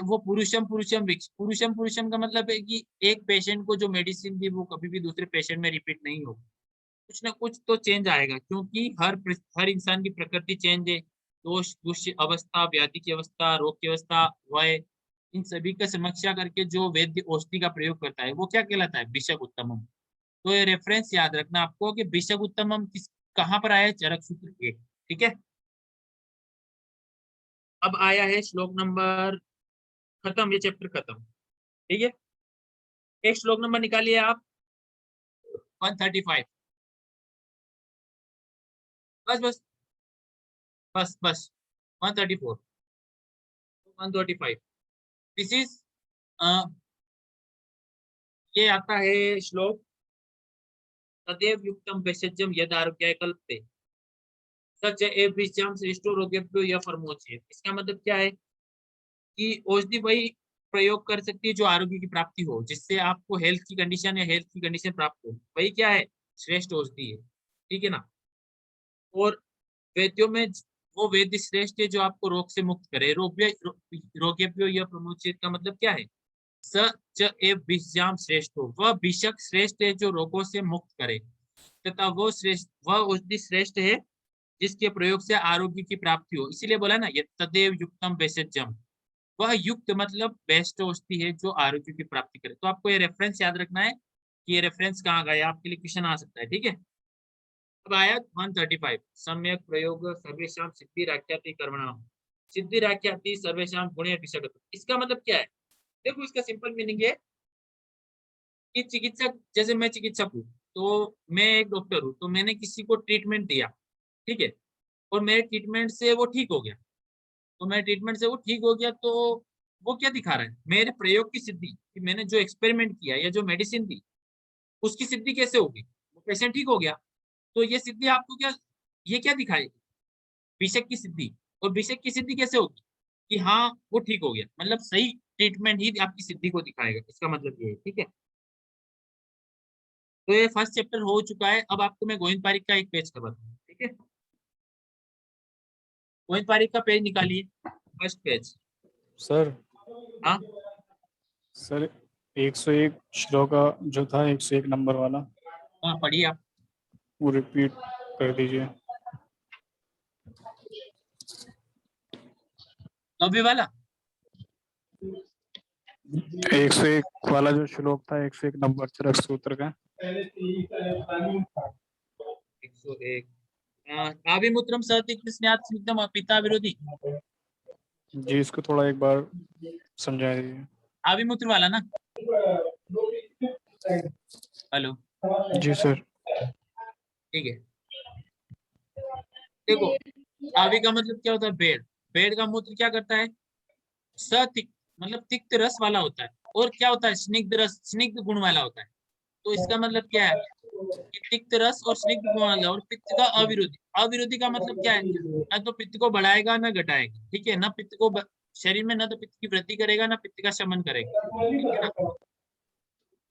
वो पुरुषम पुरुषम विक्ष, पुरुषम पुरुषम का मतलब है कि एक पेशेंट को जो मेडिसिन दी वो कभी भी दूसरे पेशेंट में रिपीट नहीं होगी, कुछ ना कुछ तो चेंज आएगा, क्योंकि हर इंसान की प्रकृति चेंज है। दोष, दुष्य अवस्था, व्याधि की अवस्था, रोग की अवस्था, वय, इन सभी का समीक्षा करके जो वैद्य औषधि का प्रयोग करता है वो क्या कहलाता है? भिषक उत्तमम। तो ये रेफरेंस याद रखना आपको कि भिषक उत्तमम कहाँ पर आया है? चरक सूत्र 1। ठीक है, अब आया है श्लोक नंबर, खत्म, ये चैप्टर खत्म। ठीक है, एक श्लोक नंबर निकालिए आप, 135। बस बस बस बस 134, 135। दिस इज, ये आता है श्लोक, तदेव युक्तम वैषज्यम यद आरोग्याय कल्पते सच एवं श्रेष्ठो रोगेभ्यो यः परमोच्यते। इसका मतलब क्या है कि औषधि वही प्रयोग कर सकती है जो आरोग्य की प्राप्ति हो, जिससे आपको हेल्थ की कंडीशन या हेल्थ की कंडीशन प्राप्त हो, वही क्या है? श्रेष्ठ औषधि है। ठीक है ना? और वैद्यों में वो वैद्य श्रेष्ठ है जो आपको रोग से मुक्त करे। रोगेभ्यो यः परमोच्यते का मतलब क्या है? स च एव भिषजाम श्रेष्ठो, वह भिषक श्रेष्ठ है जो रोगों से मुक्त करे, तथा वह औषधि श्रेष्ठ है जिसके प्रयोग से आरोग्य की प्राप्ति हो। इसीलिए बोला ना, ये तदेव युक्तम वैषज्यम, वह युक्त मतलब बेस्ट औषधि है जो आरोग्य की प्राप्ति करे। तो आपको ये रेफरेंस याद रखना है कि ये रेफरेंस कहाँ गया, आपके लिए क्वेश्चन आ सकता है। ठीक है, अब आया 135, सम्यक प्रयोग सर्वेषां सिद्धिराख्याति कर्मणाम, सिद्धिराख्याति सर्वेषां गुणे विषयगत। इसका मतलब क्या है? देखो, इसका सिंपल मीनिंग है कि चिकित्सक, जैसे मैं चिकित्सक हूँ, तो मैं एक डॉक्टर हूँ, तो मैंने किसी को ट्रीटमेंट दिया, ठीक है, और मेरे ट्रीटमेंट से वो ठीक हो गया, तो वो क्या दिखा रहा है? मेरे प्रयोग की सिद्धि, कि मैंने जो एक्सपेरिमेंट किया या जो मेडिसिन दी उसकी सिद्धि कैसे होगी? वो पेशेंट ठीक हो गया। तो ये सिद्धि आपको क्या, ये क्या दिखाएगी? भिषक की सिद्धि। और भिषक की सिद्धि कैसे होगी? कि हाँ वो ठीक हो गया, मतलब सही ट्रीटमेंट ही आपकी सिद्धि को दिखाएगा। इसका मतलब ये है। ठीक है, तो ये फर्स्ट चैप्टर हो चुका है। अब आपको मैं गोविंद पारिक का एक पेज करवाता हूँ। ठीक है, गोविंद पारिक का पेज निकालिए, फर्स्ट पेज। सर, हाँ सर 101 श्लोक का जो था, 101 नंबर वाला, हाँ, पढ़िए आप। वो रिपीट कर दीजिए। लव्य वाला 101 वाला जो श्लोक था, 101 नंबर चरक सूत्र का। 101, आविमूत्रम सहति स्नेहात् स्निग्धम पिता विरोधी। जी, इसको थोड़ा एक बार समझा दीजिए। आविमूत्र वाला ना? हेलो, जी सर। ठीक है, देखो, आवी का मतलब क्या होता है? बेड। बेड का मूत्र क्या करता है? सतिक्त मतलब तिक्त रस वाला होता है, और क्या होता है? स्निग्ध रस, स्निग्ध गुण वाला होता है। तो इसका मतलब क्या है कि तिक्त रस और स्निग्ध गुण वाला। और पित्त का अविरोधी, अविरोधी का मतलब क्या है? ना तो पित्त को बढ़ाएगा ना घटाएगा। ठीक है, ना पित्त को शरीर में, ना तो पित्त की वृद्धि करेगा ना पित्त का शमन करेगा। ठीक है ना?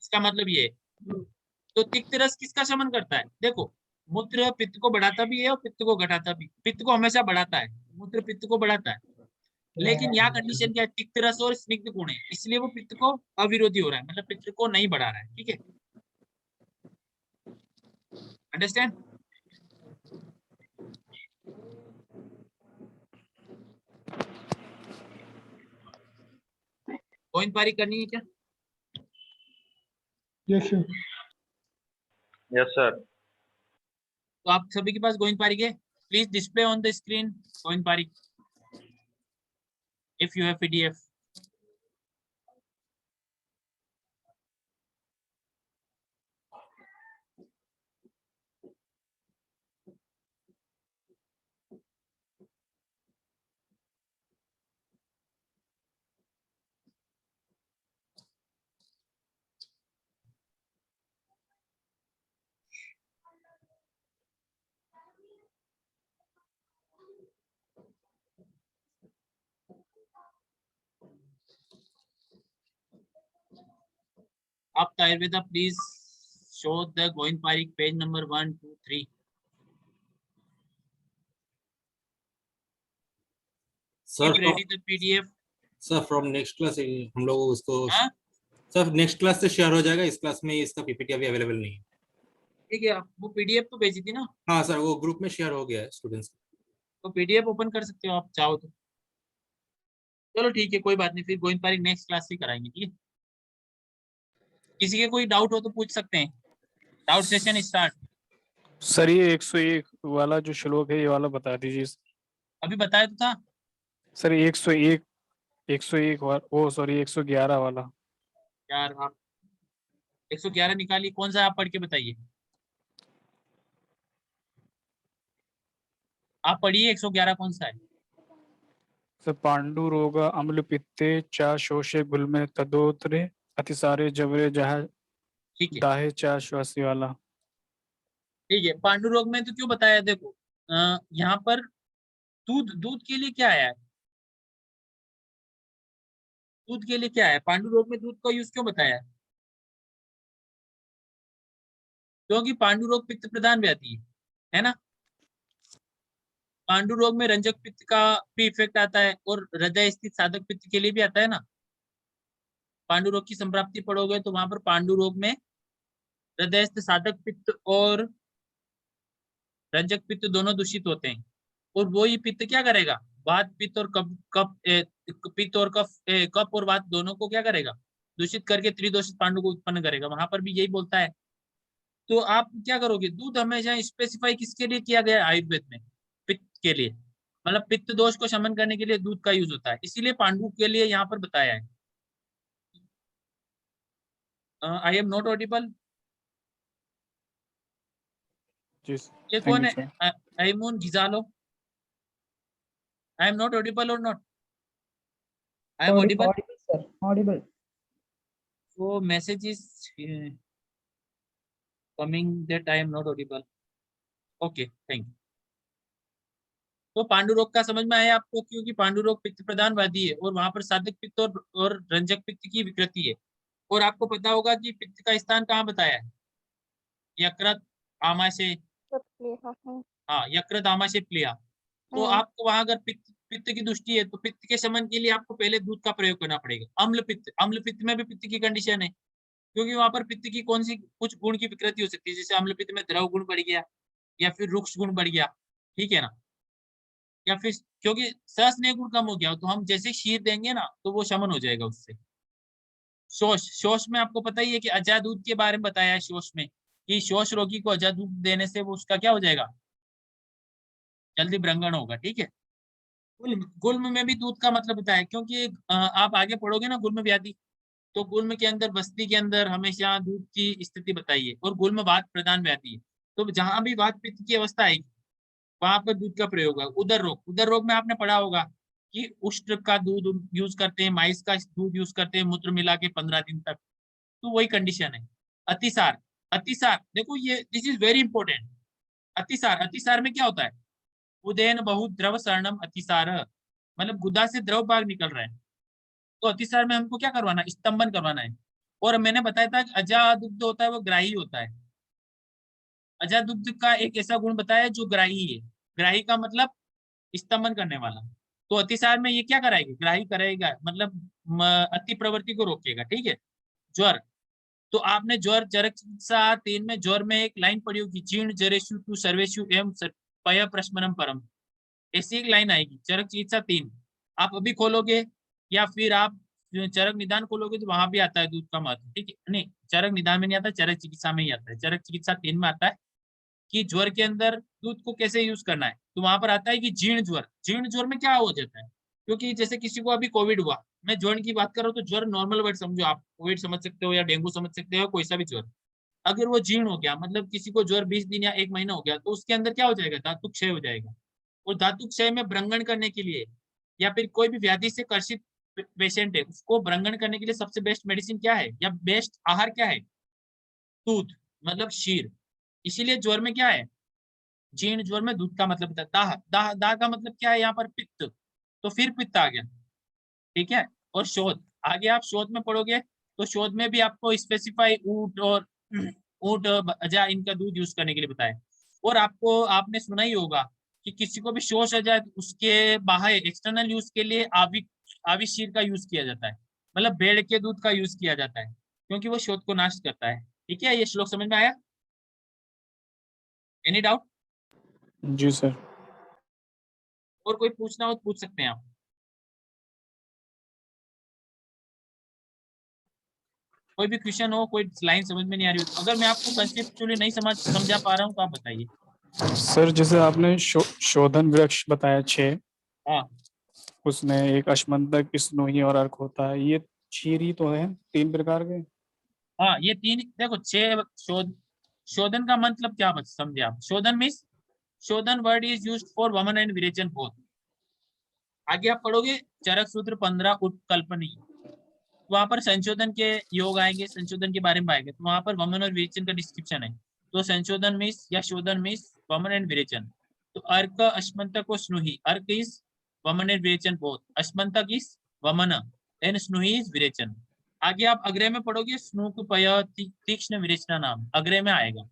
इसका मतलब ये है। तो तिक्त रस किसका शमन करता है? देखो, मूत्र पित्त को बढ़ाता भी है और पित्त को घटाता भी। पित्त को हमेशा बढ़ाता है, मूत्र पित्त को बढ़ाता है। लेकिन यहाँ कंडीशन क्या है? तिक्त रस और स्निग्ध गुण है, इसलिए वो पित्त को अविरोधी हो रहा है, मतलब पित्त को नहीं बढ़ा रहा है। ठीक है, अंडरस्टैंड? गोविंद पारी करनी है क्या? Yes sir. तो आप सभी के पास गोविंद पारी है? Please display on the screen Govind Pari, if you have PDF. आप Ayurveda please show the Govind Pari page number 1, 2, 3। Sir ready the PDF. Sir from next class हम लोग उसको हाँ? सर नेक्स्ट क्लास से शेयर हो जाएगा। इस क्लास में इसका पीपीटी अभी अवेलेबल नहीं है। ठीक है, आप वो पीडीएफ तो भेजी थी ना, हाँ सर, वो ग्रुप में शेयर हो गया है स्टूडेंट्स। तो पीडीएफ ओपन कर सकते हो आप चाहो तो। चलो ठीक है, कोई बात नहीं, फिर गोइंग पारिक नेक्स्ट क्लास से कराएंगे, ठीक है। किसी के कोई डाउट हो तो पूछ सकते हैं। Doubt session start. सर ये 101 वाला जो श्लोक है ये वाला बता दीजिए। अभी बताया तो था सर 101 वो सॉरी 111 वाला। यार, आप 111 निकालिए, कौन सा आप पढ़ के बताइए। आप पढ़िए 111 कौन सा है। सर पांडु रोगा अम्ल पित्ते चा शोषे गुलमे तदोत्रे अतिसारे जबरे जहा ठीक है दाहे चा श्वासी वाला। ठीक है, पांडु रोग में तो क्यों बताया, देखो यहाँ पर दूध, दूध के लिए क्या आया है, दूध के लिए क्या है, पांडु रोग में दूध का यूज क्यों बताया है? क्योंकि पांडु रोग पित्त प्रधान व्याधि है ना। पांडु रोग में रंजक पित्त का भी इफेक्ट आता है और हृदय स्थित साधक पित्त के लिए भी आता है ना। पांडु रोग की संप्राप्ति पढ़ोगे तो वहां पर पांडु रोग में हृदय स्थित साधक पित्त और रंजक पित्त दोनों दूषित होते हैं, और वो ही पित्त क्या करेगा, वात पित्त और पित्त और कफ और वात दोनों को क्या करेगा, दूषित करके त्रिदोषित पांडु को उत्पन्न करेगा। वहां पर भी यही बोलता है। तो आप क्या करोगे, दूध हमेशा स्पेसिफाई किसके लिए किया गया है आयुर्वेद में, पित्त के लिए, मतलब पित्त दोष को शमन करने के लिए दूध का यूज होता है, इसीलिए पांडु के लिए यहाँ पर बताया है। I am not audible. जी ये थैंक कौन यू है, सर। आईमून घिजालो। आई एम नॉट ऑडिबल और not, I am audible. Audible, sir. Audible. So message is coming that I am not audible. Okay, thank you. तो पांडु रोग का समझ में आया आपको, क्योंकि पांडु रोग पित्त प्रधान व्याधि है और वहां पर साधक पित्त और रंजक पित्त की विकृति है। और आपको पता होगा कि पित्त का स्थान कहाँ बताया है, यकृत आमाशय, हाँ यकृत आमाशय प्लिया। तो आपको वहां अगर पित्त पित्त की दृष्टि है तो पित्त के शमन के लिए आपको पहले दूध का प्रयोग करना पड़ेगा। अम्ल पित्त में भी पित्त की कंडीशन है, क्योंकि वहां पर पित्त की कौन सी कुछ गुण की विकृति हो सकती है, जैसे अम्ल पित्त में द्रव गुण बढ़ गया या फिर रुक्ष गुण बढ़ गया, ठीक है ना, या फिर क्योंकि सहस्नेह गुण कम हो गया तो हम जैसे शीर देंगे ना तो वो शमन हो जाएगा उससे। शोष में आपको पता ही है कि अजा दूध के बारे में बताया है, शोष में कि शोष रोगी को अजा दूध देने से वो उसका क्या हो जाएगा, जल्दी ब्रंगण होगा, ठीक है। गुल्म में भी दूध का मतलब बताया, क्योंकि आप आगे पढ़ोगे ना गुल्म व्याधि, तो गुल्म के अंदर बस्ती के अंदर हमेशा दूध की स्थिति बताई है, और गुल्म वात प्रधान व्याधि है। तो जहां भी वात पित्त की अवस्था आएगी वहां पर दूध का प्रयोग है। उदर रोग में आपने पढ़ा होगा कि उष्ट्र का दूध यूज करते हैं, माइस का दूध यूज करते हैं, मूत्र मिला के 15 दिन तक, तो वही कंडीशन है। अतिसार, अतिसार देखो ये दिस इज वेरी इंपॉर्टेंट। अतिसार में क्या होता है, उदयन बहुत द्रव सर्णम अतिसार, मतलब गुदा से द्रव भाग निकल रहा है, तो अतिसार में हमको क्या करवाना है, स्तंभन करवाना है। और मैंने बताया था कि अजादुग्ध होता है वो ग्राही होता है। अजादुग्ध का एक ऐसा गुण बताया जो ग्राही है, ग्राही का मतलब स्तंभन करने वाला। तो अतिसार में ये क्या कराएगी, ग्राही करेगा, मतलब अति प्रवृत्ति को रोकेगा, ठीक है। ज्वर, तो आपने ज्वर चरक चिकित्सा 3 में ज्वर में एक लाइन पढ़ी होगी, जीर्ण जरेशु तु सर्वेशु एवं पय प्रश्मनम परम, ऐसी एक लाइन आएगी चरक चिकित्सा 3। आप अभी खोलोगे या फिर आप चरक निदान खोलोगे तो वहां भी आता है दूध का महत्व, ठीक है। नहीं, चरक निदान में नहीं आता, चरक चिकित्सा में ही आता है। चरक चिकित्सा 3 में आता है कि ज्वर के अंदर दूध को कैसे यूज करना है, तो वहां पर आता है कि जीर्ण ज्वर में क्या हो जाता है, क्योंकि जैसे किसी को अभी कोविड हुआ, मैं ज्वर की बात कर रहा हूँ तो ज्वर नॉर्मल वर्ड समझो, आप कोविड समझ सकते हो या डेंगू समझ सकते हो, कोई सा भी ज्वर। अगर वो जीर्ण हो गया, मतलब किसी को ज्वर 20 दिन या 1 महीना हो गया, तो उसके अंदर क्या हो जाएगा, धातु क्षय हो जाएगा। और धातु क्षय में ब्रंगण करने के लिए या फिर कोई भी व्याधि से कर्षित पेशेंट है उसको ब्रंगण करने के लिए सबसे बेस्ट मेडिसिन क्या है या बेस्ट आहार क्या है, दूध, मतलब शीर। इसीलिए ज्वर में क्या है, जीर्ण ज्वर में दूध का मतलब है। दाह का मतलब क्या है यहाँ पर, पित्त, तो फिर पित्त आ गया, ठीक है। और शोध, आगे आप शोध में पढ़ोगे तो शोध में भी आपको स्पेसिफाई ऊंट और ऊंट अजा इनका दूध यूज करने के लिए बताया। और आपको आपने सुना ही होगा कि किसी को भी शोष आ जाए तो उसके बाहर एक्सटर्नल यूज के लिए आवी शीर का यूज किया जाता है, मतलब भेड़ के दूध का यूज किया जाता है, क्योंकि वो शोध को नाश करता है, ठीक है। ये श्लोक समझ में आया। Any doubt? जी सर। और कोई पूछना हो तो पूछ सकते हैं आप। कोई भी क्वेश्चन हो, कोई लाइन समझ में नहीं आ रही हो तो, अगर मैं आपको कंसेप्चुअली नहीं समझा पा रहा हूँ तो आप बताइए। सर जैसे आपने शोधन वृक्ष बताया 6, हाँ उसमें एक अश्मंतक, स्नोही और अर्क होता है, ये 6 ही तो है 3 प्रकार के। हाँ, ये 3 देखो 6 शोधन का मतलब क्या समझे आप? शोधन मीन्स शोधन वर्ड इज यूज्ड फॉर वमन एंड विरेचन बोथ। आगे आप पढ़ोगे चरक सूत्र 15 उत्कल्पनी, वहां पर संशोधन के योग आएंगे, संशोधन के बारे में आएंगे, तो वहां पर वमन और विरेचन का डिस्क्रिप्शन है। तो संशोधन मीन्स या शोधन मीन्स वमन एंड विरेचन। तो अर्क अश्मंतक और स्नुही, अर्क इज वमन एंड विरेचन बोथ, अश्मंतक इज वमन एंड स्नुही इज विरेचन। आगे आप अग्रह में पढ़ोगे स्नूक पय तीक्ष्ण विरेचना नाम अग्रह में आएगा,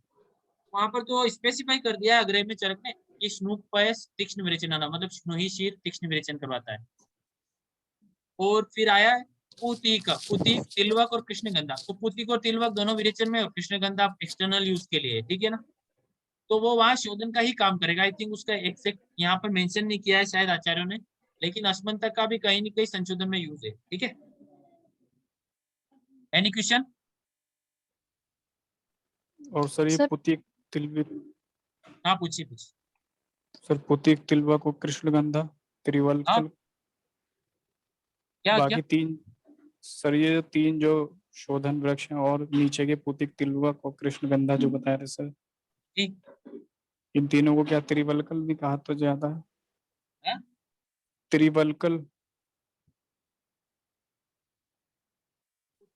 वहां पर तो स्पेसिफाई कर दिया है अग्रह में चरक ने कि स्नूक पय तीक्ष्ण विरेचना नाम, मतलब स्नुही शीर तीक्ष्ण विरेचन करवाता है। और फिर आया है पुतिक, पुतिक तिलवक और कृष्णगंधा। तो पुतिक और तिलवक दोनों विरेचन में और कृष्णगंधा एक्सटर्नल यूज के लिए है, ठीक है ना। तो वो वहां शोधन का ही काम करेगा। आई थिंक उसका एग्जैक्ट यहाँ पर मेंशन नहीं किया है शायद आचार्यों ने, लेकिन अश्मंतक का भी कहीं न कहीं संशोधन में यूज है, ठीक है। Any question? और सर ये सर पुतिक तिलवक, हाँ पूछिए पूछिए। सर पुतिक तिलवक और कृष्णगंधा हाँ त्रिवल्कल, क्या क्या? बाकी 3 सर, ये 3 जो शोधन वृक्ष हैं और नीचे के पुतिक तिलवक और कृष्णगंधा जो बताया था सर, ठीक इन तीनों को क्या त्रिवल्कल भी कहा तो ज्यादा है? है? त्रिवल्कल।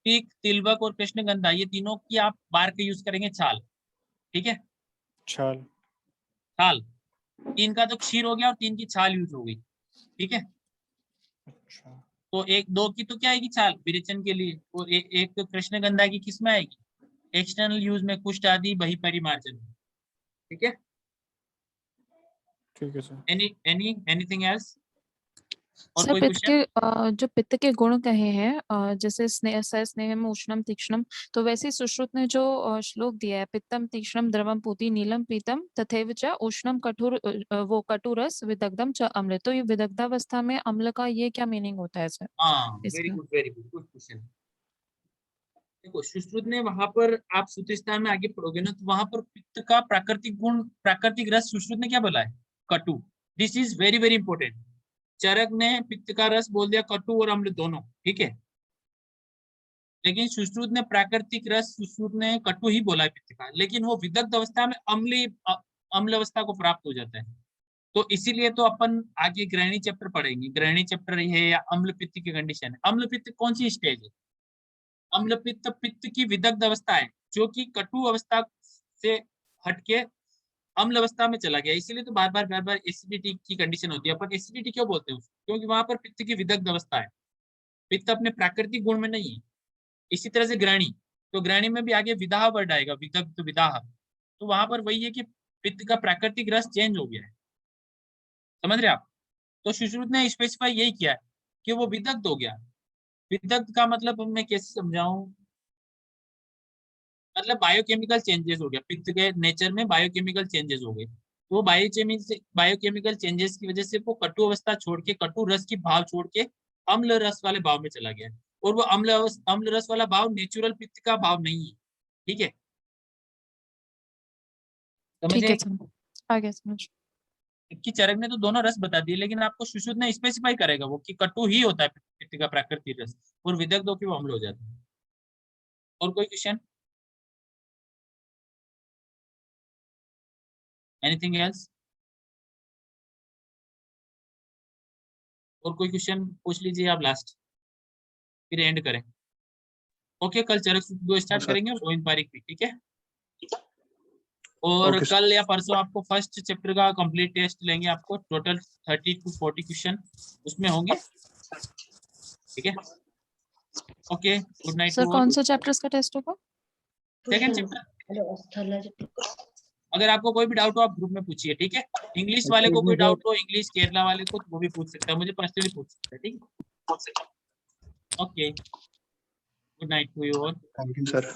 ठीक, तिलवक और कृष्णगंधा ये तीनों की आप बार के यूज करेंगे छाल, ठीक है। छाल। छाल, 3 का तो क्षीर हो गया और 3 की छाल यूज हो गई, ठीक है। अच्छा। तो 1 2 की तो क्या आएगी छाल विरेचन के लिए, और एक कृष्णगंधा की किस में आएगी? एक्सटर्नल यूज में, कुष्ठ आदि बही परिमार्जन, ठीक है। ठीक है सर। Anything else? और सर कोई पित्त क्वेश्चन? के जो पित्त के गुण कहे हैं जैसे स्नेह स्नेहम उष्णम तीक्ष्णम, तो वैसे ही सुश्रुत ने जो श्लोक दिया है पित्तम तीक्ष्णम द्रवम पूति नीलम पीतम तथैव च उष्णम कठोर वो कटुरस विदग्धम च अम्ल। तो ये विदग्धावस्था में अम्ल का ये क्या मीनिंग होता है सर हाँ इसका? Very good good question. देखो सुश्रुत ने वहां पर, आप सूत्रस्थान में आगे पढ़ोगे ना, तो वहां पर पित्त का प्राकृतिक गुण, प्राकृतिक रस सुश्रुत ने क्या बोला है? कटु। This is very very important. Charak ने पित्त का रस बोल दिया कटु और अम्ल दोनों, ठीक है। लेकिन सुश्रुत ने प्राकृतिक रस, सुश्रुत ने कटु ही बोला है पित्त का, लेकिन वो विदग्ध अवस्था में अम्ल अवस्था को प्राप्त हो जाता है। तो इसीलिए तो अपन आगे ग्रहणी चैप्टर पढ़ेंगे, ग्रहणी चैप्टर है या अम्ल पित्त की कंडीशन है। अम्ल पित्त कौन सी स्टेज है? अम्ल पित्त पित्त की विदग्ध अवस्था है, जो कि कटु अवस्था से हटके अम्ल अवस्था में चला गया। इसीलिए तो बार बार एसिडिटी की कंडीशन होती है। अपन एसिडिटी क्यों बोलते हैं उसको? क्योंकि वहां पर पित्त की विदग्ध अवस्था है, पित्त अपने प्राकृतिक गुण में नहीं है। इसी तरह से ग्रहणी, तो ग्रहणी में भी आगे विदाह वर्ड आएगा, विदग्ध विदाह। तो वहां पर वही है कि पित्त का प्राकृतिक रस चेंज हो गया है, समझ रहे आप। तो सुश्रुत ने स्पेसिफाई यही किया है कि वो विदग्ध हो गया। विदग्ध का मतलब मैं कैसे समझाऊं, मतलब बायोकेमिकल चेंजेस हो गया, पित्त के नेचर में बायोकेमिकल चेंजेस हो गए। तो वो बायोकेमिकल चेंजेस की वजह से वो कटु अवस्था छोड़ के, कटु रस की भाव छोड़ के अम्ल रस वाले भाव में चला गया। और वो अम्ल रस वाला भाव नेचुरल पित्त का भाव नहीं है, ठीक है। ठीक है समझे सर, आगे समझ। कि चरक ने तो दोनों रस बता दिए, लेकिन आपको सुश्रुत ने स्पेसिफाई करेगा वो कि कटु ही होता है पित्त का प्राकृतिक रस, और विदग्ध होकर वो अम्ल हो जाता है। और कोई क्वेश्चन? Anything else? और कोई क्वेश्चन पूछ लीजिए आप लास्ट, फिर एंड करें। ओके, कल चरक सूत्र 2 स्टार्ट सर। करेंगे और गोविंद पारिक भी, ठीक है। और ओके कल या परसों आपको फर्स्ट चैप्टर का कंप्लीट टेस्ट लेंगे, आपको टोटल 30 to 40 क्वेश्चन उसमें होंगे, ठीक है। Okay, good night sir to कौन ऑल। सा चैप्टर्स का टेस्ट होगा? Second chapter. अगर आपको कोई भी डाउट हो आप ग्रुप में पूछिए, ठीक है। इंग्लिश वाले को कोई डाउट हो, इंग्लिश केरला वाले को, तो वो भी पूछ सकता है, मुझे पर्सनली पूछ सकता है, ठीक है। Okay, good night to you all. Thank you sir.